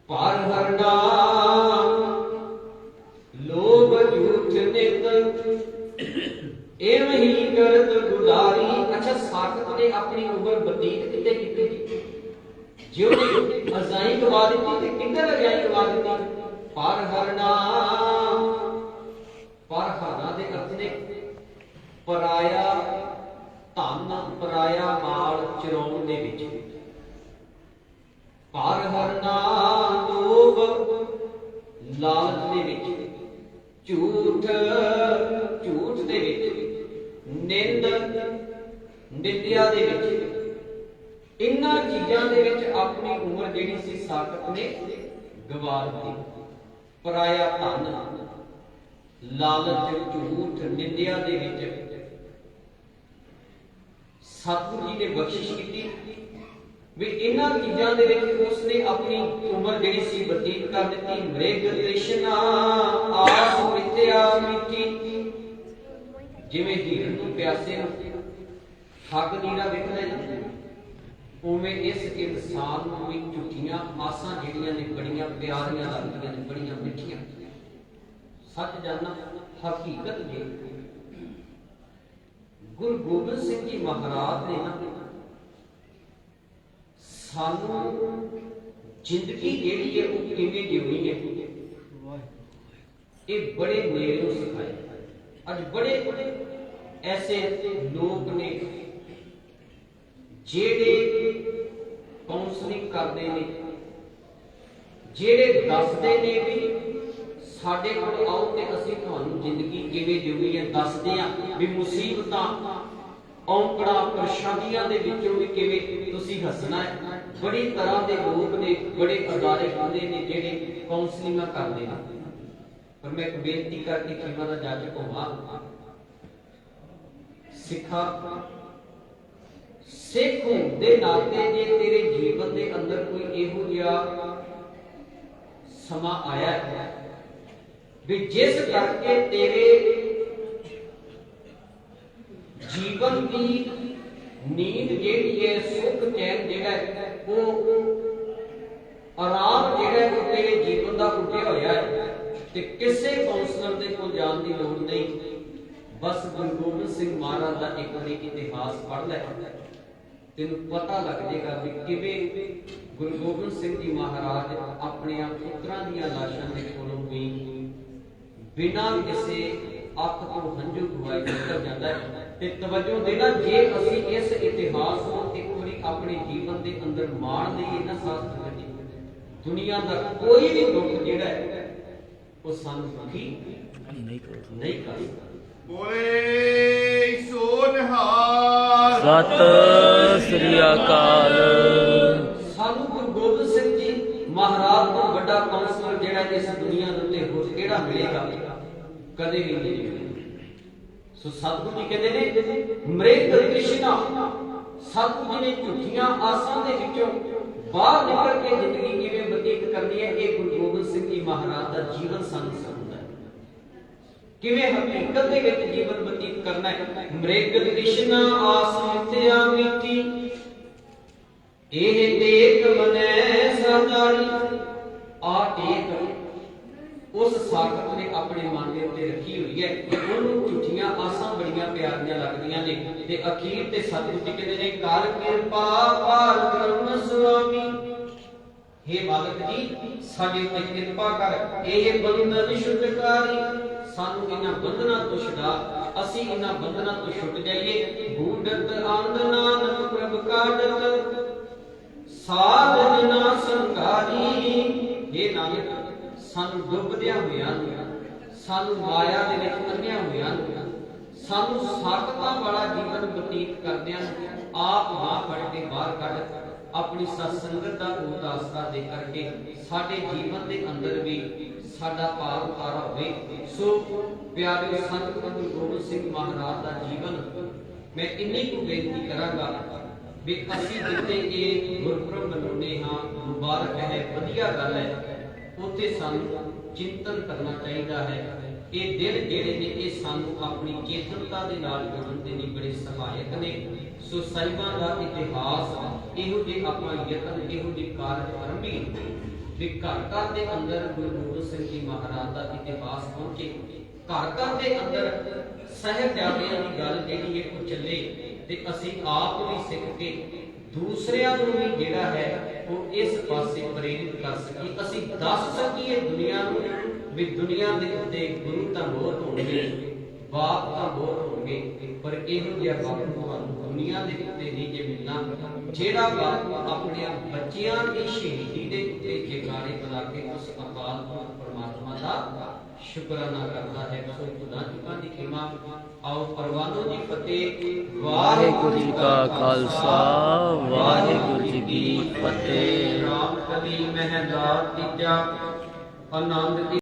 [SPEAKER 1] पर हर नाम लोभ झूठ नित एवं ही करत गुजारी। अच्छा साकत ने अपनी उम्र बतीत किते कीती, जो ने अजाई गवा दी ते किंदे लगाई गवा दी। पर हर नाम, पर हरना दे अर्थ ने पराया धन पराया माल चराउण दे विच, पर हरना लोभ लालच दे विच, झूठ झूठ दे विच, निंद निंदिया दे विच, इन्हां चीजां दे विच अपनी उम्र जेहड़ी सी साकत ने गवा दी। पराया धन लालच झूठ निंदिया दे विच सतगुरु जी ने बख्शिश की भी इन्हां चीजां दे विच उसने अपनी उम्र जेहड़ी सी बतीत कर दी। मृग तृष्णा आस मिथ्या मिठी, जिवें हीरन नूं प्यासे नूं ठग नीरा विखदा है, उवें इस इंसान नूं भी झूठियां आसां जिहड़ियां ने बड़ियां प्यारियां लगदियां ने, बड़ियां मिठियां। सच जानना हकीकत जे गुरु गोबिंद सिंह जी महाराज ने ना सानू जिंदगी जेहड़ी है वो किवें जीवनी है ये बड़े नेड़ों सिखाए। अज बड़े ऐसे लोग ने जेड़े काउंसलिंग करते ने, जेड़े दसदे ने भी साडे कोल आओ ते असीं तुहानूं जिंदगी किवें जीवनी है दसदे हां, भी मुसीबतां औंकड़ा परेशानियां दे विचों भी किवें तुसीं हसना है। बड़ी तरह के लोग ने, बड़े अदारे होंदे ने जेड़े काउंसलिंग करते हैं। पर मैं एक बेनती करके खीमा दा जाचक होवां, सिखा सिख होण दे नाते जे तेरे जीवन दे अंदर कोई इहो जिहा समा आया है भी जिस करके तेरे जीवन की नींद जेहड़ी है, सुख चैन जेहड़ा है, वो आराम जेहड़ा ਤੇਰੇ ਜੀਵਨ ਦਾ ਉੱਡਿਆ ਹੋਇਆ ਹੈ ਤੇ ਕਿਸੇ ਕਾਉਂਸਲਰ ਦੇ ਕੋਲ ਜਾਣ ਦੀ ਲੋੜ ਨਹੀਂ। ਬਸ ਗੁਰੂ ਗੋਬਿੰਦ ਸਿੰਘ ਮਹਾਰਾਜ ਦਾ ਇੱਕ ਵਾਰੀ ਇਤਿਹਾਸ ਪੜ੍ਹ ਲੈ, ਤੈਨੂੰ ਪਤਾ ਲੱਗ ਜਾਏਗਾ ਵੀ ਕਿਵੇਂ ਗੁਰੂ ਗੋਬਿੰਦ ਸਿੰਘ ਜੀ ਮਹਾਰਾਜ ਆਪਣੇ ਪੁੱਤਰਾਂ ਦੀਆਂ ਲਾਸ਼ਾਂ ਦੇ ਕੋਲੋਂ ਵੀ ਬਿਨਾਂ ਕਿਸੇ ਅੱਖ ਤੋਂ ਹੰਝੂ ਗਵਾਏ ਨਿਕਲ ਜਾਂਦਾ ਹੈ। ਤੇ ਤਵੱਜੋ ਦੇਣਾ, ਜੇ ਅਸੀਂ ਇਸ ਇਤਿਹਾਸ ਨੂੰ ਇੱਕ ਵਾਰੀ ਆਪਣੇ ਜੀਵਨ ਦੇ ਅੰਦਰ ਮਾਣ ਲਈਏ ਨਾ ਸਾਥ ਜੀ, ਦੁਨੀਆ ਦਾ ਕੋਈ ਵੀ ਦੁੱਖ ਜਿਹੜਾ ਹੈ ਉਹ ਸਾਨੂੰ ਦੁਖੀ ਨਹੀਂ ਕਰ ਸਕਦਾ।
[SPEAKER 2] ਬੋਲੇ ਸੋ ਨਿਹਾਲ।
[SPEAKER 3] ਸਤਿ ਸ੍ਰੀ ਅਕਾਲ।
[SPEAKER 1] ਸਾਨੂੰ ਗੁਰੂ ਗੋਬਿੰਦ ਸਿੰਘ ਜੀ ਮਹਾਰਾਜ ਤੋਂ ਵੱਡਾ ਕਾਉਂਸਲਰ ਜਿਹੜਾ ਇਸ ਦੁਨੀਆ ਦੇ ਉੱਤੇ ਹੋਰ ਕਿਹੜਾ ਮਿਲੇਗਾ? ਕਦੇ ਵੀ ਨਹੀਂ ਮਿਲੇਗਾ। ਸੋ ਸਤਿਗੁਰੂ ਜੀ ਕਹਿੰਦੇ ਨੇ ਮ੍ਰਿਗ ਤ੍ਰਿਸ਼ਨਾ, ਸਤਿਗੁਰੂ ਜੀ ਨੇ ਝੂਠੀਆਂ ਆਸਾਂ ਦੇ ਵਿੱਚੋਂ ਬਾਹਰ ਨਿਕਲ ਕੇ ਜ਼ਿੰਦਗੀ ਕਿਵੇਂ ਬਤੀਤ ਕਰਨੀ ਹੈ, ਇਹ ਗੁਰੂ ਗੋਬਿੰਦ ਸਿੰਘ ਜੀ ਮਹਾਰਾਜ ਦਾ ਜੀਵਨ ਸਾਨੂੰ ਸਿਖਾਉਂਦਾ ਹੈ। ਕਿਵੇਂ ਹਕੀਕਤ ਦੇ ਵਿੱਚ ਜੀਵਨ ਬਤੀਤ ਕਰਨਾ ਹੈ। ਮ੍ਰਿਗ ਤ੍ਰਿਸ਼ਨਾ ਆਸ ਮਿਥਿਆ ਮੀਠੀ, ਇਹ ਟੇਕ ਮਨੈ ਸਰਦਾਰੀ। ਆ ਟੇਕ ਉਸ ਸਾਖਤ ਨੇ ਆਪਣੇ ਮਨ ਦੇ ਉੱਤੇ ਰੱਖੀ ਹੋਈ ਹੈ ਕਿ ਉਹਨੂੰ ਝੂਠੀਆਂ ਆਸਾਂ ਬੜੀਆਂ ਪਿਆਰੀਆਂ ਲੱਗਦੀਆਂ ਨੇ। ਤੇ ਅਖੀਰ ਤੇ ਸਤਿਗੁਰੂ ਜੀ ਕਹਿੰਦੇ ਨੇ ਕਰ ਕਿਰਪਾ ਪਾਰ ਬ੍ਰਹਮ ਸੁਆਮੀ, हे ਮਾਲਕ ਜੀ ਸਾਡੇ ਉੱਤੇ ਕਿਰਪਾ ਕਰ, ਇਹ ਬੰਧਨ ਛੁਟਕਾਰੀ। ਸਾਨੂੰ ਇਹਨਾਂ ਬੰਧਨਾਂ ਤੋਂ ਛੁਡਾ, ਅਸੀਂ ਇਹਨਾਂ ਬੰਧਨਾਂ ਤੋਂ ਛੁੱਟ ਜਾਈਏ। ਬੂਢਤ ਆਨੰਦ ਨਾਨਕ ਪ੍ਰਭ ਕਾਢਤ, ਸਾਧ ਜਨਾ ਸੰਘਾਰੀ। हे ਨਾਨਕ ਸਾਨੂੰ ਡੁੱਬਦਿਆਂ ਹੋਇਆਂ ਨੂੰ, ਸਾਨੂੰ ਮਾਇਆ ਦੇ ਵਿੱਚ ਅੰਨ੍ਹਿਆਂ ਹੋਇਆਂ ਨੂੰ, ਸਾਨੂੰ ਸਾਖਤਾਂ ਵਾਲਾ ਜੀਵਨ ਬਤੀਤ ਕਰਦਿਆਂ ਆਪ ਬਾਹ ਫੜ ਕੇ ਬਾਹਰ ਕੱਢ, ਆਪਣੀ ਸਤ ਸੰਗਤ ਦਾ ਉਦਾਸਤਾ ਦੇ ਕਰਕੇ ਸਾਡੇ ਜੀਵਨ ਦੇ ਅੰਦਰ ਵੀ ਸਾਡਾ ਪਾਰ ਉਤਾਰਾ ਹੋਵੇ। ਸੋ ਪਿਆਰੇ ਸੰਤ ਗੁਰੂ ਗੋਬਿੰਦ ਸਿੰਘ ਮਹਾਰਾਜ ਦਾ ਜੀਵਨ ਮੈਂ ਇੰਨੀ ਕੁ ਬੇਨਤੀ ਕਰਾਂਗਾ ਵੀ ਅਸੀਂ ਜਿੱਤੇ ਇਹ ਗੁਰਪੁਰਬ ਮਨਾਉਂਦੇ ਹਾਂ, ਮੁਬਾਰਕ ਹੈ, ਵਧੀਆ ਗੱਲ ਹੈ, ਉੱਥੇ ਸਾਨੂੰ ਚਿੰਤਨ ਕਰਨਾ ਚਾਹੀਦਾ ਹੈ। ਇਹ ਦਿਨ ਜਿਹੜੇ ਨੇ ਇਹ ਸਾਨੂੰ ਆਪਣੀ ਚੇਤਨਤਾ ਦੇ ਨਾਲ ਜੋੜਨ ਦੇ ਲਈ ਬੜੇ ਸਹਾਇਕ ਨੇ। ਸੋ ਸਾਹਿਬਾਂ ਦਾ ਇਤਿਹਾਸ ਇਹੋ ਜਿਹੇ ਆਪਾਂ ਯਤਨ, ਇਹੋ ਜਿਹੇ ਕਾਰਜ ਆਰੰਭੀ ਵੀ ਘਰ ਘਰ ਦੇ ਅੰਦਰ ਗੁਰੂ ਗੋਬਿੰਦ ਸਿੰਘ ਜੀ ਮਹਾਰਾਜ ਦਾ ਇਤਿਹਾਸ ਪਹੁੰਚੇ, ਘਰ ਘਰ ਦੇ ਅੰਦਰ ਸਾਹਿਬਜ਼ਾਦਿਆਂ ਦੀ ਗੱਲ ਜਿਹੜੀ ਹੈ ਉਹ ਚੱਲੇ ਤੇ ਅਸੀਂ ਆਪ ਵੀ ਸਿੱਖ ਕੇ ਦੂਸਰਿਆਂ ਨੂੰ ਵੀ ਜਿਹੜਾ ਹੈ ਉਹ ਇਸ ਪਾਸੇ ਪ੍ਰੇਰਿਤ ਕਰ ਸਕੀਏ। ਅਸੀਂ ਦੱਸ ਸਕੀਏ ਦੁਨੀਆ ਨੂੰ ਵੀ ਦੁਨੀਆ ਦੇ ਉੱਤੇ ਗੁਰੂ ਤਾਂ ਬਹੁਤ ਹੋਣਗੇ, ਬਾਪ ਤਾਂ ਬਹੁਤ ਹੋਣਗੇ, ਪਰ ਇਹੋ ਜਿਹਾ ਬਾਪ ਤੁਹਾਨੂੰ ਦੁਨੀਆ ਦੇ ਉੱਤੇ ਨਹੀਂ ਜੇ ਮਿਲਣਾ ਜਿਹੜਾ ਬਾਪ ਆਪਣੇ ਬੱਚਿਆਂ ਦੀ ਸ਼ਹੀਦੀ ਦੇ ਉੱਤੇ ਜਗਾੜੇ ਬਣਾ ਕੇ ਉਸ ਅਕਾਲ ਪੁਰਖ ਪਰਮਾਤਮਾ ਦਾ ਸ਼ੁਕਰਾਨਾ ਕਰਦਾ ਹੈ। ਸੋ ਖੁਦਾ ਚੁੱਕਾਂ ਦੀ ਖਿਮਾ। ਆਓ ਪਰਵਾਨੋ ਜੀ ਫਤਿਹ।
[SPEAKER 3] ਵਾਹਿਗੁਰੂ ਜੀ ਕਾ ਖਾਲਸਾ, ਵਾਹਿਗੁਰੂ ਜੀ ਕੀ ਫਤਿਹ।
[SPEAKER 1] ਰਾਮ ਕਲੀ ਮਹਿਲਾ ਤੀਜਾ ਆਨੰਦ